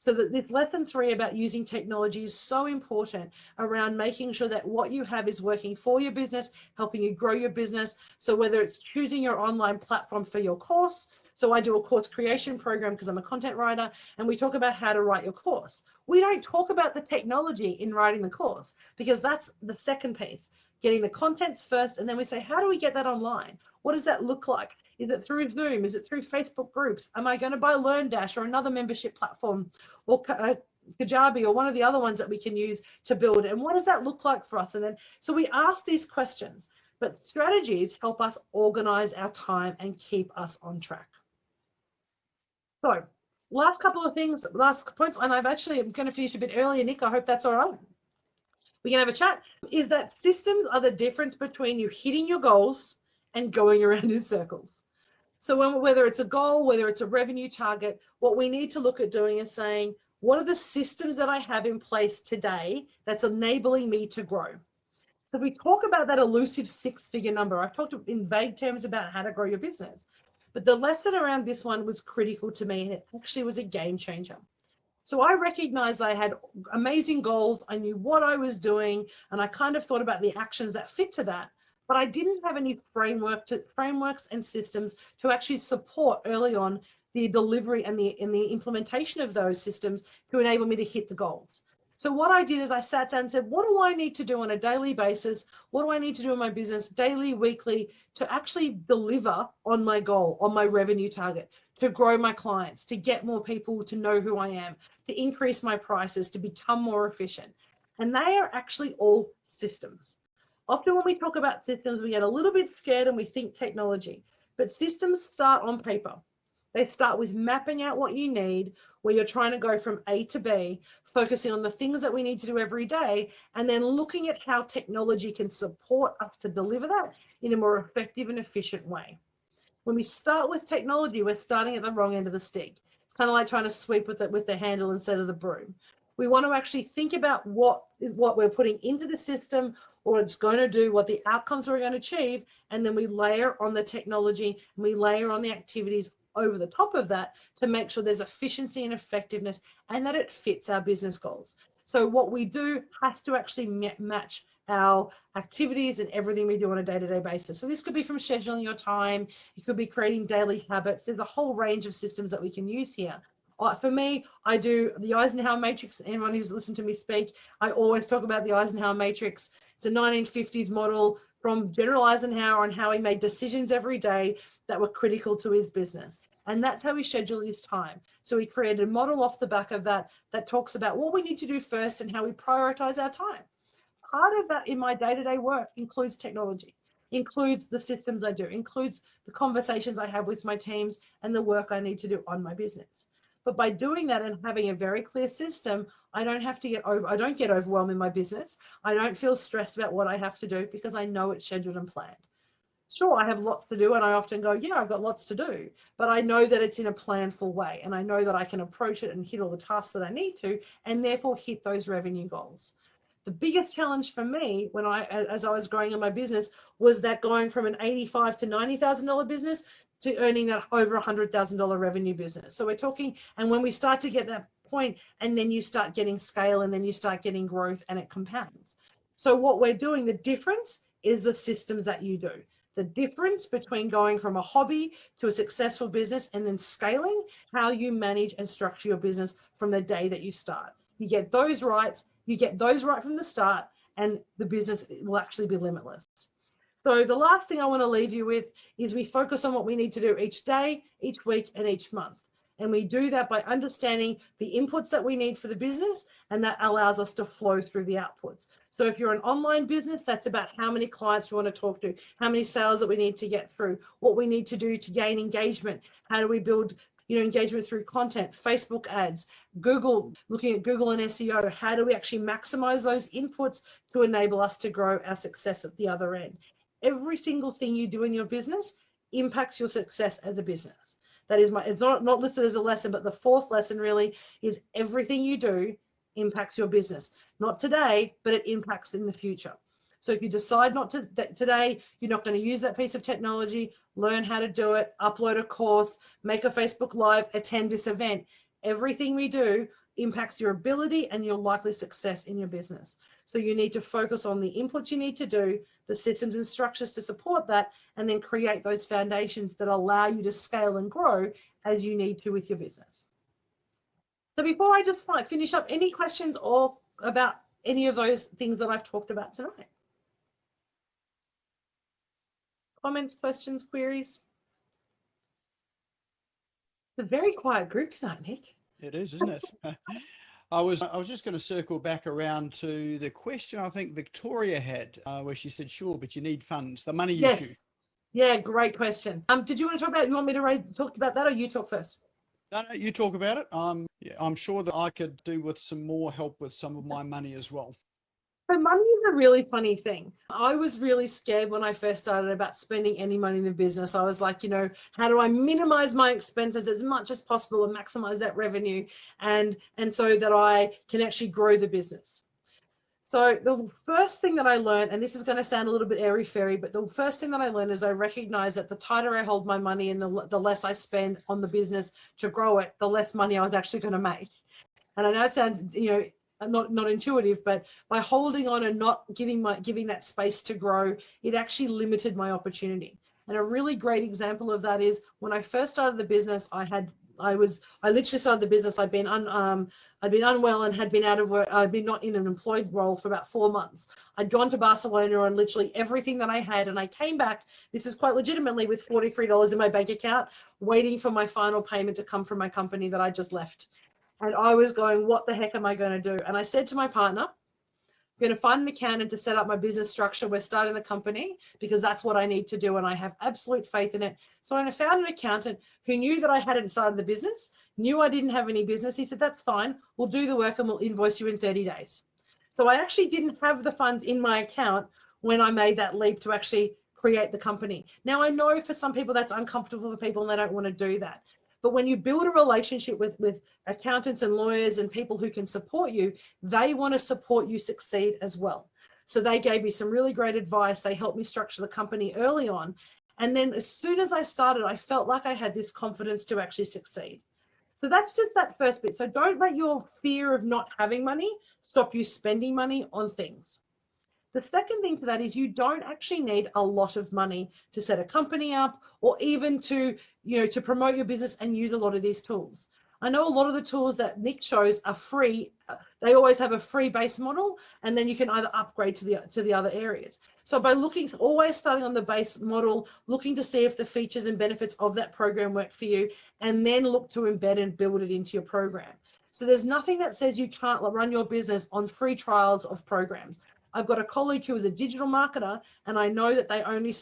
So that this lesson 3 about using technology is so important around making sure that what you have is working for your business, helping you grow your business. So whether it's choosing your online platform for your course, so I do a course creation program because I'm a content writer, and we talk about how to write your course. We don't talk about the technology in writing the course because that's the second piece, getting the contents first. And then we say, how do we get that online? What does that look like? Is it through Zoom? Is it through Facebook groups? Am I going to buy LearnDash or another membership platform or Kajabi or one of the other ones that we can use to build? And what does that look like for us? And then, so we ask these questions, but strategies help us organize our time and keep us on track. So last couple of things, last points, and I'm going to finish a bit earlier, Nick. I hope that's all right. We can have a chat. Is that systems are the difference between you hitting your goals and going around in circles. So whether it's a goal, whether it's a revenue target, what we need to look at doing is saying, what are the systems that I have in place today that's enabling me to grow? So we talk about that elusive 6-figure number. I've talked in vague terms about how to grow your business, but the lesson around this one was critical to me, and it actually was a game changer. So I recognized I had amazing goals. I knew what I was doing, and I kind of thought about the actions that fit to that, but I didn't have any frameworks and systems to actually support early on the delivery and the implementation of those systems to enable me to hit the goals. So what I did is I sat down and said, what do I need to do on a daily basis? What do I need to do in my business daily, weekly, to actually deliver on my goal, on my revenue target, to grow my clients, to get more people to know who I am, to increase my prices, to become more efficient? And they are actually all systems. Often when we talk about systems, we get a little bit scared and we think technology, but systems start on paper. They start with mapping out what you need, where you're trying to go from A to B, focusing on the things that we need to do every day, and then looking at how technology can support us to deliver that in a more effective and efficient way. When we start with technology, we're starting at the wrong end of the stick. It's kind of like trying to sweep with the handle instead of the broom. We want to actually think about what we're putting into the system, or it's going to do, what the outcomes we're going to achieve, and then we layer on the technology and we layer on the activities over the top of that to make sure there's efficiency and effectiveness and that it fits our business goals. So what we do has to actually match our activities and everything we do on a day-to-day basis. So this could be from scheduling your time, it could be creating daily habits. There's a whole range of systems that we can use here. For me, I do the Eisenhower Matrix. Anyone who's listened to me speak, I always talk about the Eisenhower Matrix. It's a 1950s model from General Eisenhower on how he made decisions every day that were critical to his business. And that's how we schedule his time. So we created a model off the back of that that talks about what we need to do first and how we prioritize our time. Part of that in my day-to-day work includes technology, includes the systems I do, includes the conversations I have with my teams and the work I need to do on my business. But by doing that and having a very clear system, I don't get overwhelmed in my business. I don't feel stressed about what I have to do because I know it's scheduled and planned. Sure, I have lots to do and I often go, yeah, I've got lots to do, but I know that it's in a planful way and I know that I can approach it and hit all the tasks that I need to and therefore hit those revenue goals. The biggest challenge for me as I was growing in my business was that going from an $85,000 to $90,000 business to earning that over $100,000 revenue business. So we're talking, and when we start to get that point, and then you start getting scale, and then you start getting growth, and it compounds. So what we're doing, the difference is the systems that you do. The difference between going from a hobby to a successful business and then scaling, how you manage and structure your business from the day that you start. You get those right from the start, and the business will actually be limitless. So the last thing I want to leave you with is we focus on what we need to do each day, each week, and each month. And we do that by understanding the inputs that we need for the business, and that allows us to flow through the outputs. So if you're an online business, that's about how many clients we want to talk to, how many sales that we need to get through, what we need to do to gain engagement, how do we build engagement through content, Facebook ads, Google, looking at Google and SEO, how do we actually maximize those inputs to enable us to grow our success at the other end? Every single thing you do in your business impacts your success as a business. That is it's not listed as a lesson, but the fourth lesson really is everything you do impacts your business. Not today, but it impacts in the future. So if you decide not to today, you're not going to use that piece of technology, learn how to do it, upload a course, make a Facebook Live, attend this event. Everything we do impacts your ability and your likely success in your business. So you need to focus on the inputs you need to do, the systems and structures to support that, and then create those foundations that allow you to scale and grow as you need to with your business. So before I just finish up, any questions or about any of those things that I've talked about tonight? Comments, questions, queries? It's a very quiet group tonight, Nick. It is, isn't it? I was just going to circle back around to the question I think Victoria had, where she said, sure, but you need funds, the money issue. Yeah, great question. Did you want to talk about it? You want me to talk about that, or you talk first? No, you talk about it. I'm sure that I could do with some more help with some of my money as well. So money is a really funny thing. I was really scared when I first started about spending any money in the business. I was like, how do I minimize my expenses as much as possible and maximize that revenue and so that I can actually grow the business. So the first thing that I learned, and this is going to sound a little bit airy-fairy, but the first thing that I learned is I recognize that the tighter I hold my money and the less I spend on the business to grow it, the less money I was actually going to make. And I know it sounds, not intuitive, but by holding on and not giving that space to grow, it actually limited my opportunity. And a really great example of that is when I first started the business, I literally started the business. I'd been unwell and had been out of work. I'd been not in an employed role for about 4 months. I'd gone to Barcelona on literally everything that I had, and I came back. This is quite legitimately with $43 in my bank account, waiting for my final payment to come from my company that I just left. And I was going, what the heck am I going to do? And I said to my partner, I'm going to find an accountant to set up my business structure. We're starting the company because that's what I need to do. And I have absolute faith in it. So I found an accountant who knew that I hadn't started the business, knew I didn't have any business. He said, that's fine. We'll do the work and we'll invoice you in 30 days. So I actually didn't have the funds in my account when I made that leap to actually create the company. Now, I know for some people that's uncomfortable for people and they don't want to do that. But when you build a relationship with accountants and lawyers and people who can support you, they want to support you succeed as well. So they gave me some really great advice. They helped me structure the company early on. And then as soon as I started, I felt like I had this confidence to actually succeed. So that's just that first bit. So don't let your fear of not having money stop you spending money on things. The second thing to that is you don't actually need a lot of money to set a company up or even to promote your business and use a lot of these tools. I know a lot of the tools that Nick shows are free. They always have a free base model, and then you can either upgrade to the other areas. So by always starting on the base model, looking to see if the features and benefits of that program work for you, and then look to embed and build it into your program. So there's nothing that says you can't run your business on free trials of programs. I've got a colleague who is a digital marketer, and I know that they only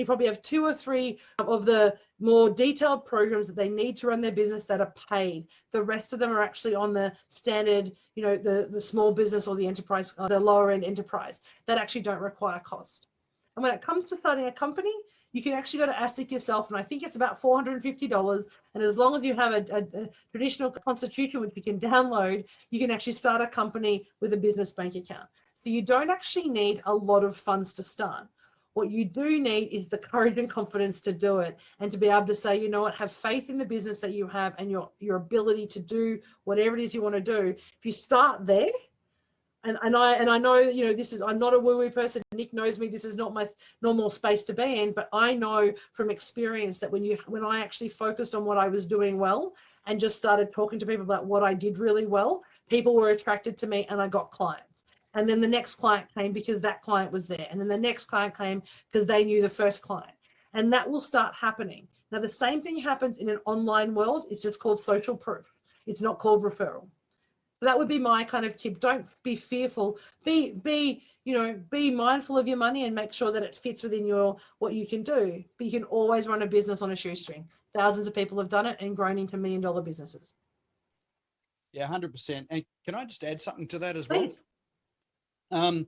probably have 2 or 3 of the more detailed programs that they need to run their business that are paid. The rest of them are actually on the standard, the small business or the enterprise, the lower end enterprise that actually don't require cost. And when it comes to starting a company, you can actually go to ASIC yourself, and I think it's about $450. And as long as you have a traditional constitution, which you can download, you can actually start a company with a business bank account. So you don't actually need a lot of funds to start. What you do need is the courage and confidence to do it and to be able to say, you know what, have faith in the business that you have and your ability to do whatever it is you want to do. If you start there, and I know, I'm not a woo-woo person. Nick knows me. This is not my normal space to be in, but I know from experience that when I actually focused on what I was doing well and just started talking to people about what I did really well, people were attracted to me and I got clients. And then the next client came because that client was there. And then the next client came because they knew the first client. And that will start happening. Now, the same thing happens in an online world. It's just called social proof. It's not called referral. So that would be my kind of tip. Don't be fearful. Be mindful of your money and make sure that it fits within what you can do. But you can always run a business on a shoestring. Thousands of people have done it and grown into $1 million businesses. Yeah, 100%. And can I just add something to that as Please. well?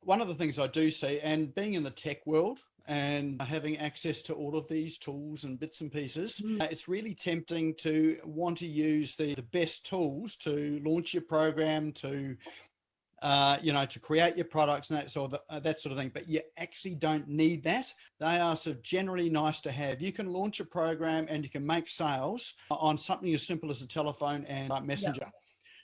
One of the things I do see, and being in the tech world and having access to all of these tools and bits and pieces, it's really tempting to want to use the best tools to launch your program, to to create your products and that sort of thing, but you actually don't need that. They are sort of generally nice to have. You can launch a program and you can make sales on something as simple as a telephone and messenger. Yep.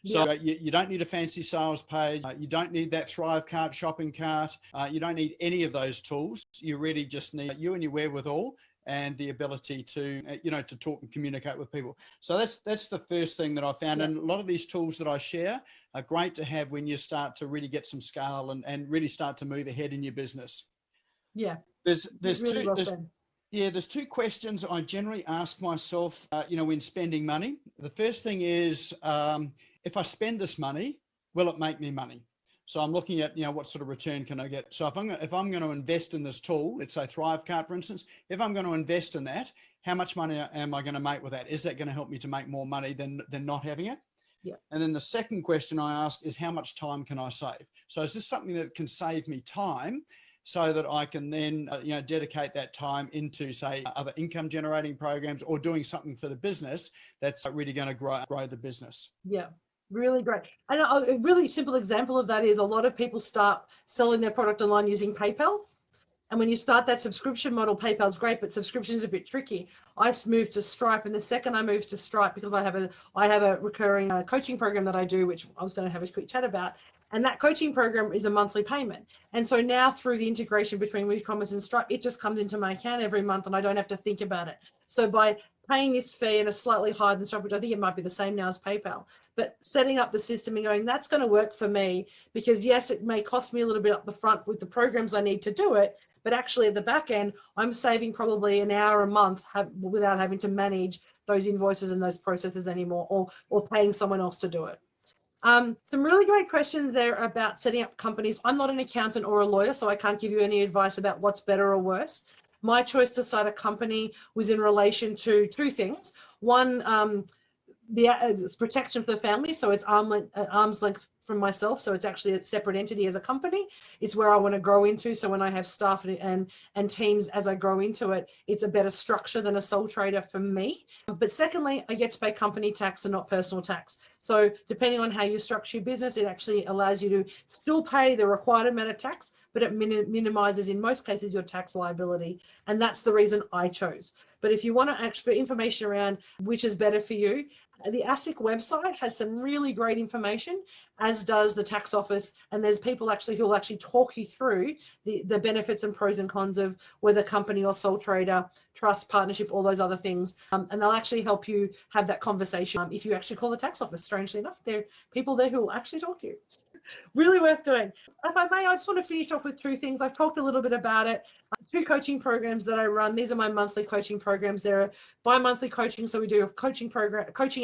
So you don't need a fancy sales page. You don't need that Thrive cart, shopping cart. You don't need any of those tools. You really just need you and your wherewithal and the ability to, to talk and communicate with people. So that's the first thing that I found. Yeah. And a lot of these tools that I share are great to have when you start to really get some scale and really start to move ahead in your business. Yeah. There's really there's two questions I generally ask myself, when spending money. The first thing is, if I spend this money, will it make me money? So I'm looking at, what sort of return can I get? So if I'm going to invest in this tool, let's say Thrive Card, for instance, if I'm going to invest in that, how much money am I going to make with that? Is that going to help me to make more money than not having it? Yeah. And then the second question I ask is, how much time can I save? So is this something that can save me time so that I can then, dedicate that time into, say, other income generating programs or doing something for the business that's really going to grow the business? Yeah. Really great. And a really simple example of that is a lot of people start selling their product online using PayPal. And when you start that subscription model, PayPal's great, but subscription is a bit tricky. I moved to Stripe, and the second I moved to Stripe, because I have a recurring coaching program that I do, which I was going to have a quick chat about. And that coaching program is a monthly payment. And so now through the integration between WooCommerce and Stripe, it just comes into my account every month and I don't have to think about it. So by paying this fee and a slightly higher than Stripe, which I think it might be the same now as PayPal, but setting up the system and going, that's going to work for me, because yes, it may cost me a little bit up the front with the programs I need to do it, but actually at the back end, I'm saving probably an hour a month without having to manage those invoices and those processes anymore, or paying someone else to do it. Some really great questions there about setting up companies. I'm not an accountant or a lawyer, so I can't give you any advice about what's better or worse. My choice to start a company was in relation to two things. One, it's protection for the family, so it's arm's length from myself, so it's actually a separate entity as a company. It's where I want to grow into, so when I have staff and teams as I grow into it, it's a better structure than a sole trader for me. But secondly, I get to pay company tax and not personal tax. So depending on how you structure your business, it actually allows you to still pay the required amount of tax, but it minimizes, in most cases, your tax liability. And that's the reason I chose. But if you want to ask for information around which is better for you, the ASIC website has some really great information, as does the tax office. And there's people who will actually talk you through the benefits and pros and cons of whether company or sole trader, trust, partnership, all those other things. And they'll actually help you have that conversation. If you actually call the tax office, strangely enough, there are people there who will actually talk to you. Really worth doing. If I may, I just want to finish off with two things. I've talked a little bit about it. Two coaching programs that I run. These are my monthly coaching programs. They're bi-monthly coaching. So we do a coaching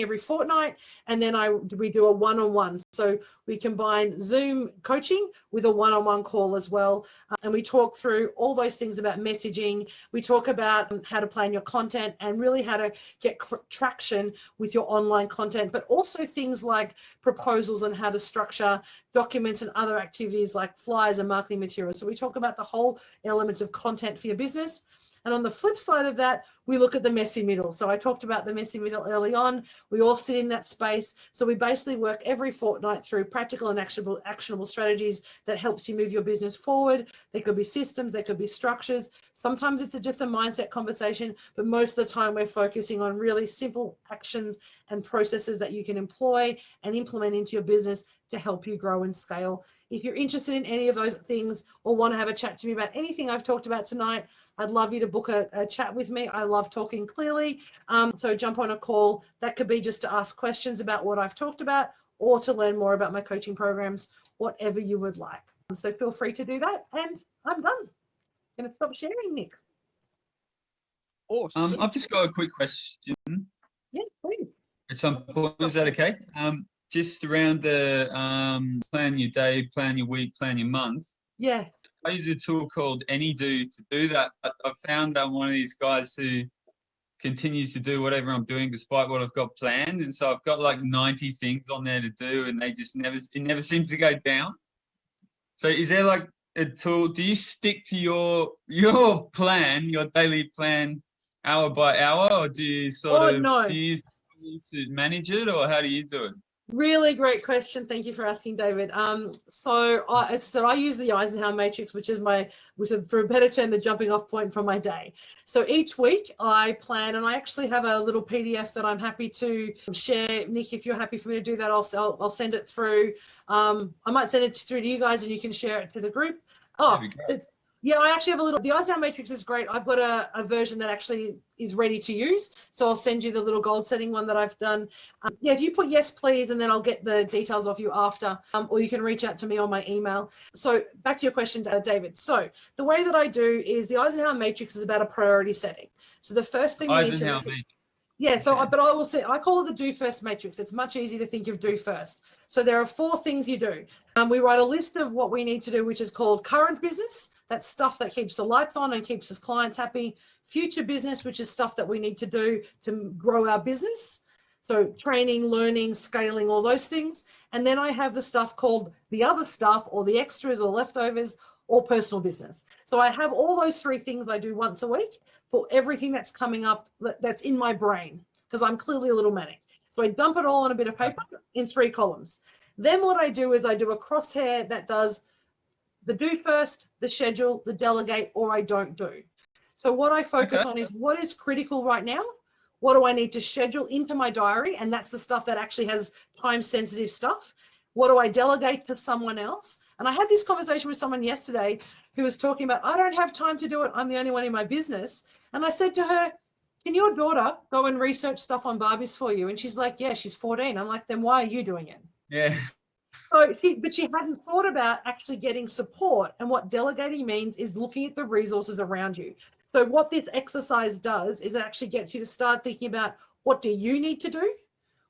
every fortnight, and then we do a one-on-one. So we combine Zoom coaching with a one-on-one call as well. And we talk through all those things about messaging. We talk about how to plan your content and really how to get traction with your online content, but also things like proposals and how to structure documents and other activities like flyers and marketing materials. So we talk about the whole elements of content for your business. And on the flip side of that, we look at the messy middle. So I talked about the messy middle early on. We all sit in that space. So we basically work every fortnight through practical and actionable strategies that helps you move your business forward. There could be systems, there could be structures. Sometimes it's just a mindset conversation, but most of the time we're focusing on really simple actions and processes that you can employ and implement into your business to help you grow and scale. If you're interested in any of those things or want to have a chat to me about anything I've talked about tonight, I'd love you to book a chat with me. I love talking clearly. So jump on a call. That could be just to ask questions about what I've talked about or to learn more about my coaching programs, whatever you would like. So feel free to do that. And I'm done. I'm going to stop sharing, Nick. Awesome. I've just got a quick question. Yes, please. At some point, is that okay? Just around the plan your day, plan your week, plan your month. Yeah. I use a tool called AnyDo to do that. I've found I'm one of these guys who continues to do whatever I'm doing despite what I've got planned. And so I've got like 90 things on there to do, and it never seems to go down. So is there like a tool? Do you stick to your plan, your daily plan, hour by hour, or do you do you manage it, or how do you do it? Really great question. Thank you for asking, David. So as I said, I use the Eisenhower matrix, which is for a better term, the jumping off point from my day. So each week I plan, and I actually have a little PDF that I'm happy to share. Nick, if you're happy for me to do that, I'll send it through. I might send it through to you guys and you can share it to the group. Oh, yeah, I actually have the Eisenhower matrix is great. I've got a version that actually is ready to use. So I'll send you the little gold setting one that I've done. Yeah, if you put yes, please, and then I'll get the details off you after, or you can reach out to me on my email. So back to your question, David. So the way that I do is the Eisenhower matrix is about a priority setting. So the first thing we need to look at, yeah, so but I will say, I call it the do first matrix. It's much easier to think of do first. So there are 4 things you do. We write a list of what we need to do, which is called current business. That's stuff that keeps the lights on and keeps us clients happy. Future business, which is stuff that we need to do to grow our business. So training, learning, scaling, all those things. And then I have the stuff called the other stuff, or the extras or leftovers, or personal business. So I have all those 3 things I do once a week for everything that's coming up that's in my brain, because I'm clearly a little manic. So I dump it all on a bit of paper in 3 columns. Then what I do is I do a crosshair that does the do first, the schedule, the delegate, or I don't do. So what I focus on is what is critical right now. What do I need to schedule into my diary? And that's the stuff that actually has time sensitive stuff. What do I delegate to someone else? And I had this conversation with someone yesterday who was talking about, I don't have time to do it. I'm the only one in my business. And I said to her, can your daughter go and research stuff on Barbies for you? And she's like, yeah, she's 14. I'm like, then why are you doing it? Yeah. So but she hadn't thought about actually getting support. And what delegating means is looking at the resources around you. So what this exercise does is it actually gets you to start thinking about, what do you need to do?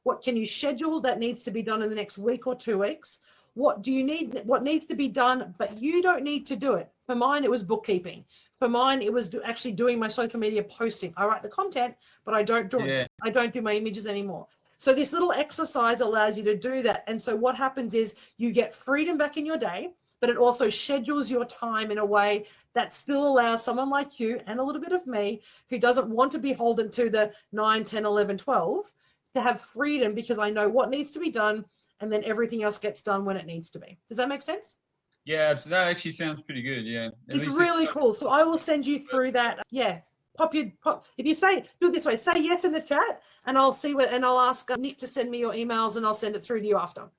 What can you schedule that needs to be done in the next week or 2 weeks? What do you need? What needs to be done, but you don't need to do it? For mine, it was bookkeeping. For mine, it was actually doing my social media posting. I write the content, but I don't draw it. I don't do my images anymore. So this little exercise allows you to do that. And so what happens is you get freedom back in your day, but it also schedules your time in a way that still allows someone like you and a little bit of me who doesn't want to be beholden to the 9, 10, 11, 12 to have freedom, because I know what needs to be done and then everything else gets done when it needs to be. Does that make sense? Yeah, that actually sounds pretty good. Yeah. It's really cool. So I will send you through that. Yeah. If you do it this way, say yes in the chat, and I'll see and I'll ask Nick to send me your emails and I'll send it through to you after.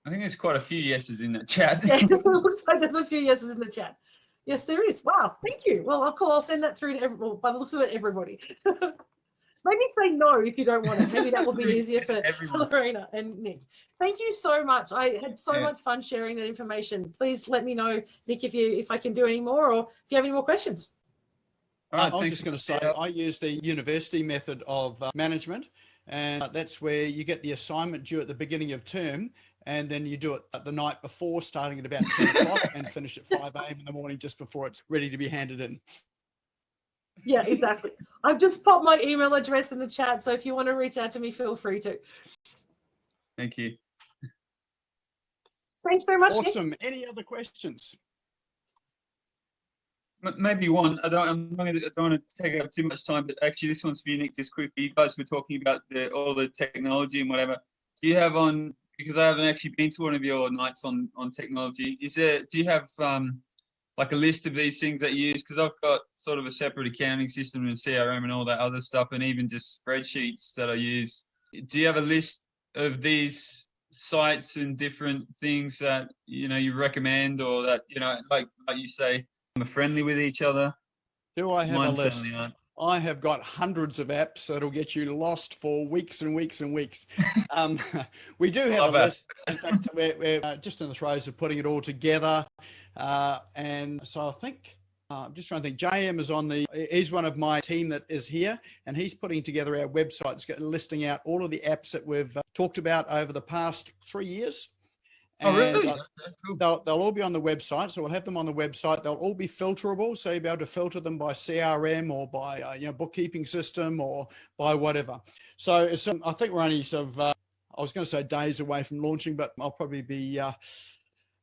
I think there's quite a few yeses in that chat. Yeah, it looks like there's a few yeses in the chat. Yes, there is. Wow, thank you. Well, I'll send that through to by the looks of it, everybody. Maybe say no if you don't want it. Maybe that will be easier for Lorena and Nick. Thank you so much. I had so much fun sharing that information. Please let me know, Nick, if I can do any more, or if you have any more questions. All right, I was just going to say, I use the university method of management, and that's where you get the assignment due at the beginning of term, and then you do it the night before, starting at about 10 o'clock and finish at 5 a.m. in the morning, just before it's ready to be handed in. Yeah, exactly. I've just popped my email address in the chat, so if you want to reach out to me, feel free to. Thank you. Thanks very much. Awesome. Nick. Any other questions? Maybe one. I don't want to take up too much time, but actually this one's for you, Nick, just quickly. You guys were talking about all the technology and whatever. Do you have because I haven't actually been to one of your nights on technology, do you have like a list of these things that you use? Because I've got sort of a separate accounting system and CRM and all that other stuff, and even just spreadsheets that I use. Do you have a list of these sites and different things that, you recommend, or that, like you say, are friendly with each other? Do I have a list? I have got hundreds of apps that'll get you lost for weeks and weeks and weeks. We do have a list. In fact, we're just in the throes of putting it all together. And so I think, I'm just trying to think, JM he's one of my team that is here, and he's putting together our websites, listing out all of the apps that we've talked about over the past 3 years. And, really? They'll all be on the website. So we'll have them on the website. They'll all be filterable. So you'll be able to filter them by CRM or by bookkeeping system or by whatever. So I think we're only sort of, I was going to say days away from launching, but I'll probably be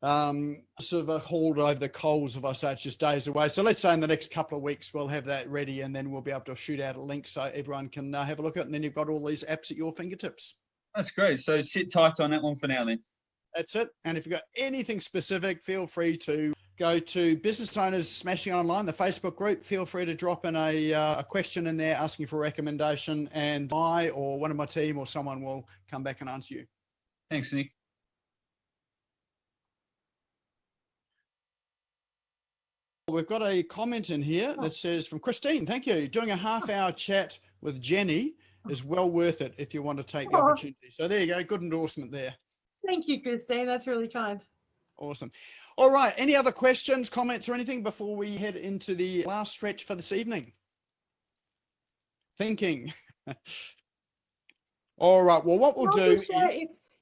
sort of hauled over the coals if I say it's just days away. So let's say in the next couple of weeks, we'll have that ready, and then we'll be able to shoot out a link so everyone can have a look at it. And then you've got all these apps at your fingertips. That's great. So sit tight on that one for now then. That's it. And if you've got anything specific, feel free to go to Business Owners Smashing Online, the Facebook group. Feel free to drop in a question in there asking for a recommendation, and I or one of my team or someone will come back and answer you. Thanks, Nick. We've got a comment in here that says, from Christine, thank you. Doing a half-hour chat with Jenny is well worth it if you want to take the opportunity. So there you go. Good endorsement there. Thank you, Christine. That's really kind. Awesome. All right. Any other questions, comments, or anything before we head into the last stretch for this evening? Thinking. All right. Well, what we'll do is...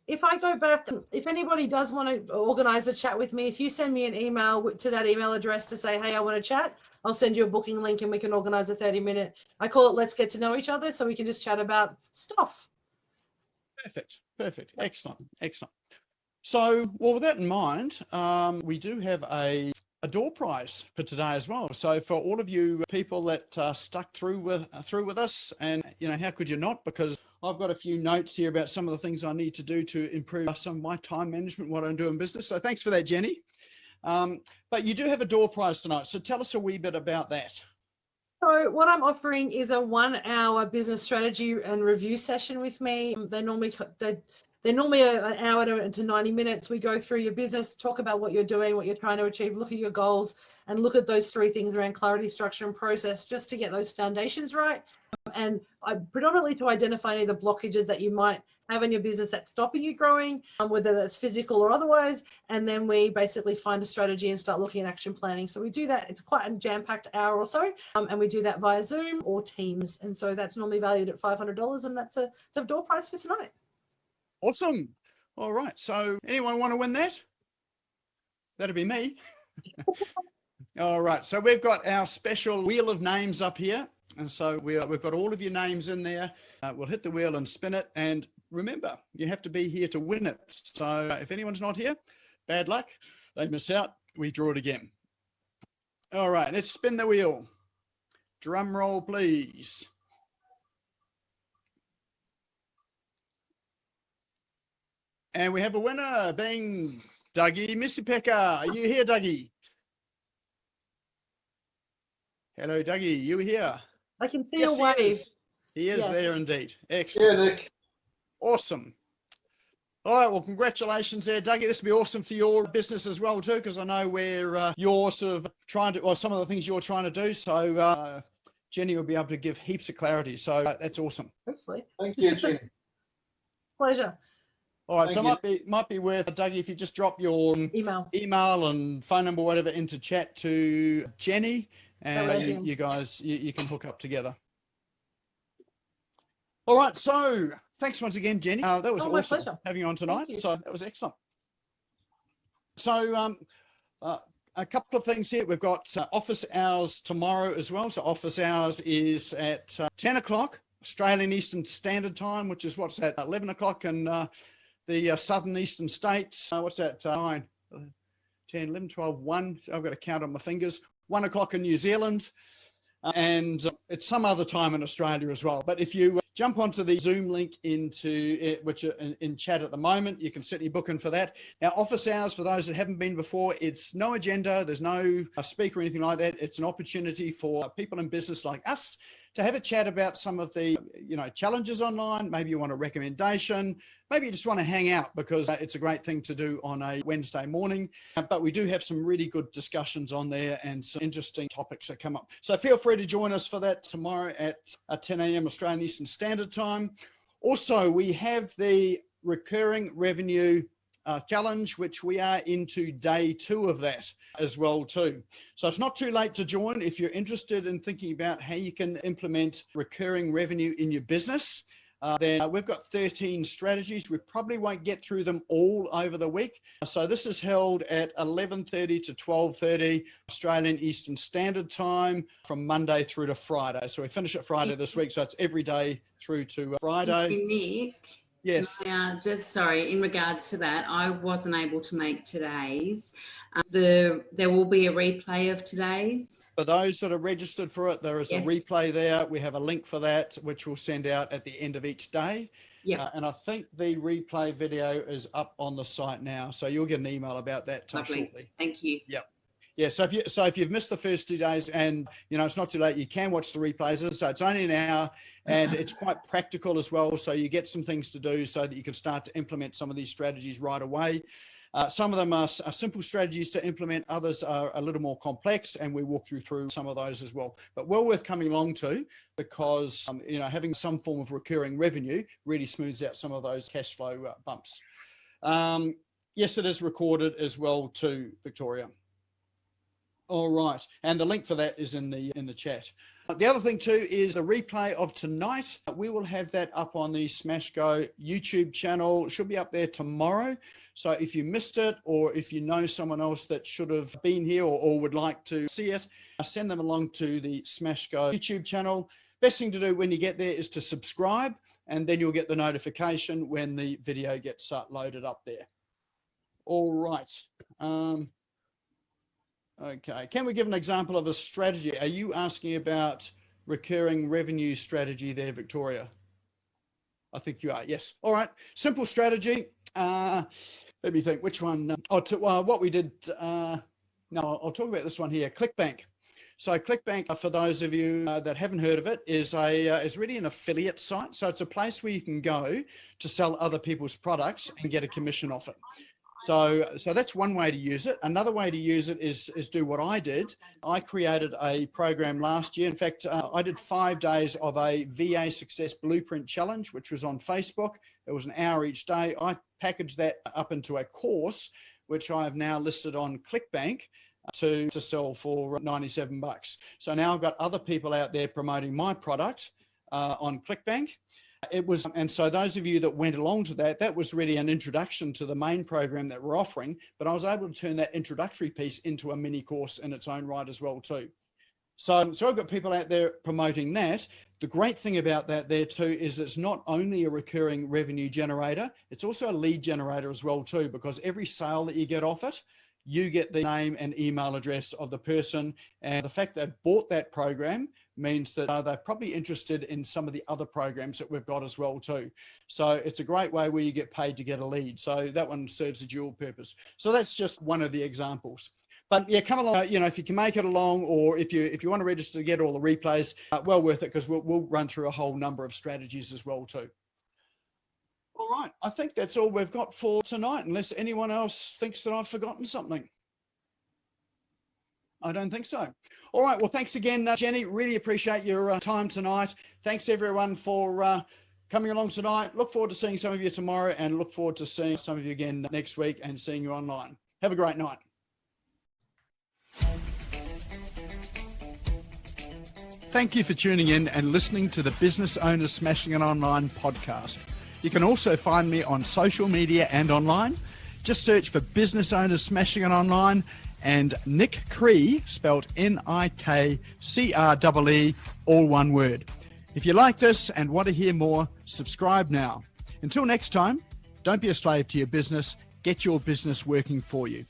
If I go back, if anybody does want to organize a chat with me, if you send me an email to that email address to say, hey, I want to chat, I'll send you a booking link and we can organize a 30-minute. I call it Let's Get to Know Each Other, so we can just chat about stuff. Perfect. Perfect. Excellent. Excellent. So, well, with that in mind, we do have a door prize for today as well. So for all of you people that stuck through with us, and how could you not? Because I've got a few notes here about some of the things I need to do to improve some of my time management, what I do in business. So thanks for that, Jenny. But you do have a door prize tonight. So tell us a wee bit about that. So what I'm offering is a 1-hour business strategy and review session with me. They're normally an hour to 90 minutes. We go through your business, talk about what you're doing, what you're trying to achieve, look at your goals, and look at those 3 things around clarity, structure, and process, just to get those foundations right. And predominantly to identify any of the blockages that you might have in your business that's stopping you growing, whether that's physical or otherwise. And then we basically find a strategy and start looking at action planning. So we do that. It's quite a jam-packed hour or so. And we do that via Zoom or Teams. And so that's normally valued at $500. And that's a door prize for tonight. Awesome. All right. So anyone want to win that? That'd be me. All right. So we've got our special wheel of names up here. And so we've got all of your names in there. We'll hit the wheel and spin it. And remember, you have to be here to win it. So if anyone's not here, bad luck. They miss out. We draw it again. All right. Let's spin the wheel. Drum roll, please. And we have a winner being Dougie Missipeka. Are you here, Dougie? Hello, Dougie. You here? I can see a wave. He is there indeed. Excellent. Yeah, Nick. Awesome. All right. Well, congratulations there, Dougie. This will be awesome for your business as well, too, because I know where you're sort of trying to, or some of the things you're trying to do. So Jenny will be able to give heaps of clarity. So that's awesome. Hopefully. Thank you, Jenny. Pleasure. All right, so it might be worth, Dougie, if you just drop your email and phone number, whatever, into chat to Jenny, and you guys, you can hook up together. All right, so thanks once again, Jenny. That was awesome having you on tonight. So that was excellent. So a couple of things here. We've got office hours tomorrow as well. So office hours is at 10 o'clock Australian Eastern Standard Time, which is what's that, 11 o'clock in the southern eastern states. What's that? 9, 10, 11, 12, 1. I've got to count on my fingers. 1 o'clock in New Zealand. And it's some other time in Australia as well. But if you jump onto the Zoom link into it, which are in chat at the moment, you can certainly book in for that. Now, office hours, for those that haven't been before, it's no agenda. There's no speaker or anything like that. It's an opportunity for people in business like us to have a chat about some of the, challenges online. Maybe you want a recommendation. Maybe you just want to hang out because it's a great thing to do on a Wednesday morning. But we do have some really good discussions on there and some interesting topics that come up. So feel free to join us for that tomorrow at 10 a.m. Australian Eastern Standard Time. Also, we have the recurring revenue challenge, which we are into day 2 of that as well too. So it's not too late to join if you're interested in thinking about how you can implement recurring revenue in your business. Then we've got 13 strategies. We probably won't get through them all over the week. So this is held at 11:30 to 12:30 Australian Eastern Standard Time from Monday through to Friday. So we finish at Friday this week. So it's every day through to Friday. Nick, yes. Just sorry, in regards to that, I wasn't able to make today's. There will be a replay of today's. For those that are registered for it, there is a replay there. We have a link for that, which we'll send out at the end of each day. Yeah. And I think the replay video is up on the site now. So you'll get an email about that shortly. Thank you. Yep. Yeah, so if you've missed the first 2 days and, it's not too late, you can watch the replays. So it's only an hour and it's quite practical as well. So you get some things to do so that you can start to implement some of these strategies right away. Some of them are simple strategies to implement. Others are a little more complex, and we walk you through some of those as well. But well worth coming along to, because, having some form of recurring revenue really smooths out some of those cash flow bumps. Yes, it is recorded as well too, Victoria. All right, and the link for that is in the chat. The other thing too is the replay of tonight. We will have that up on the Smash Go YouTube channel. It should be up there tomorrow. So if you missed it, or if you know someone else that should have been here or would like to see it, send them along to the Smash Go YouTube channel. Best thing to do when you get there is to subscribe, and then you'll get the notification when the video gets loaded up there. All right. Okay, can we give an example of a strategy? Are you asking about recurring revenue strategy there, Victoria? I think you are, yes. All right, simple strategy. Let me think, which one? What we did, no, I'll talk about this one here, ClickBank. So ClickBank, for those of you that haven't heard of it, is really an affiliate site. So it's a place where you can go to sell other people's products and get a commission off it. So that's one way to use it. Another way to use it is do what I did. I created a program last year. In fact, I did 5 days of a VA Success Blueprint Challenge, which was on Facebook. It was an hour each day. I packaged that up into a course, which I have now listed on ClickBank to sell for $97. So now I've got other people out there promoting my product on ClickBank. And so those of you that went along to that was really an introduction to the main program that we're offering, but I was able to turn that introductory piece into a mini course in its own right as well too. So I've got people out there promoting that. The great thing about that there too is it's not only a recurring revenue generator, it's also a lead generator as well too, because every sale that you get off it, you get the name and email address of the person, and the fact they've bought that program means that they're probably interested in some of the other programs that we've got as well too. So it's a great way where you get paid to get a lead. So that one serves a dual purpose. So that's just one of the examples. But yeah, come along, if you can make it along, or if you want to register to get all the replays, well worth it, because we'll run through a whole number of strategies as well too. All right, I think that's all we've got for tonight, unless anyone else thinks that I've forgotten something. I don't think so. All right, well, thanks again, Jenny. Really appreciate your time tonight. Thanks everyone for coming along tonight. Look forward to seeing some of you tomorrow, and look forward to seeing some of you again next week and seeing you online. Have a great night. Thank you for tuning in and listening to the Business Owners Smashing It Online podcast. You can also find me on social media and online. Just search for Business Owners Smashing It Online and Nick Cree, spelled Nikree, all one word. If you like this and want to hear more, subscribe now. Until next time, don't be a slave to your business. Get your business working for you.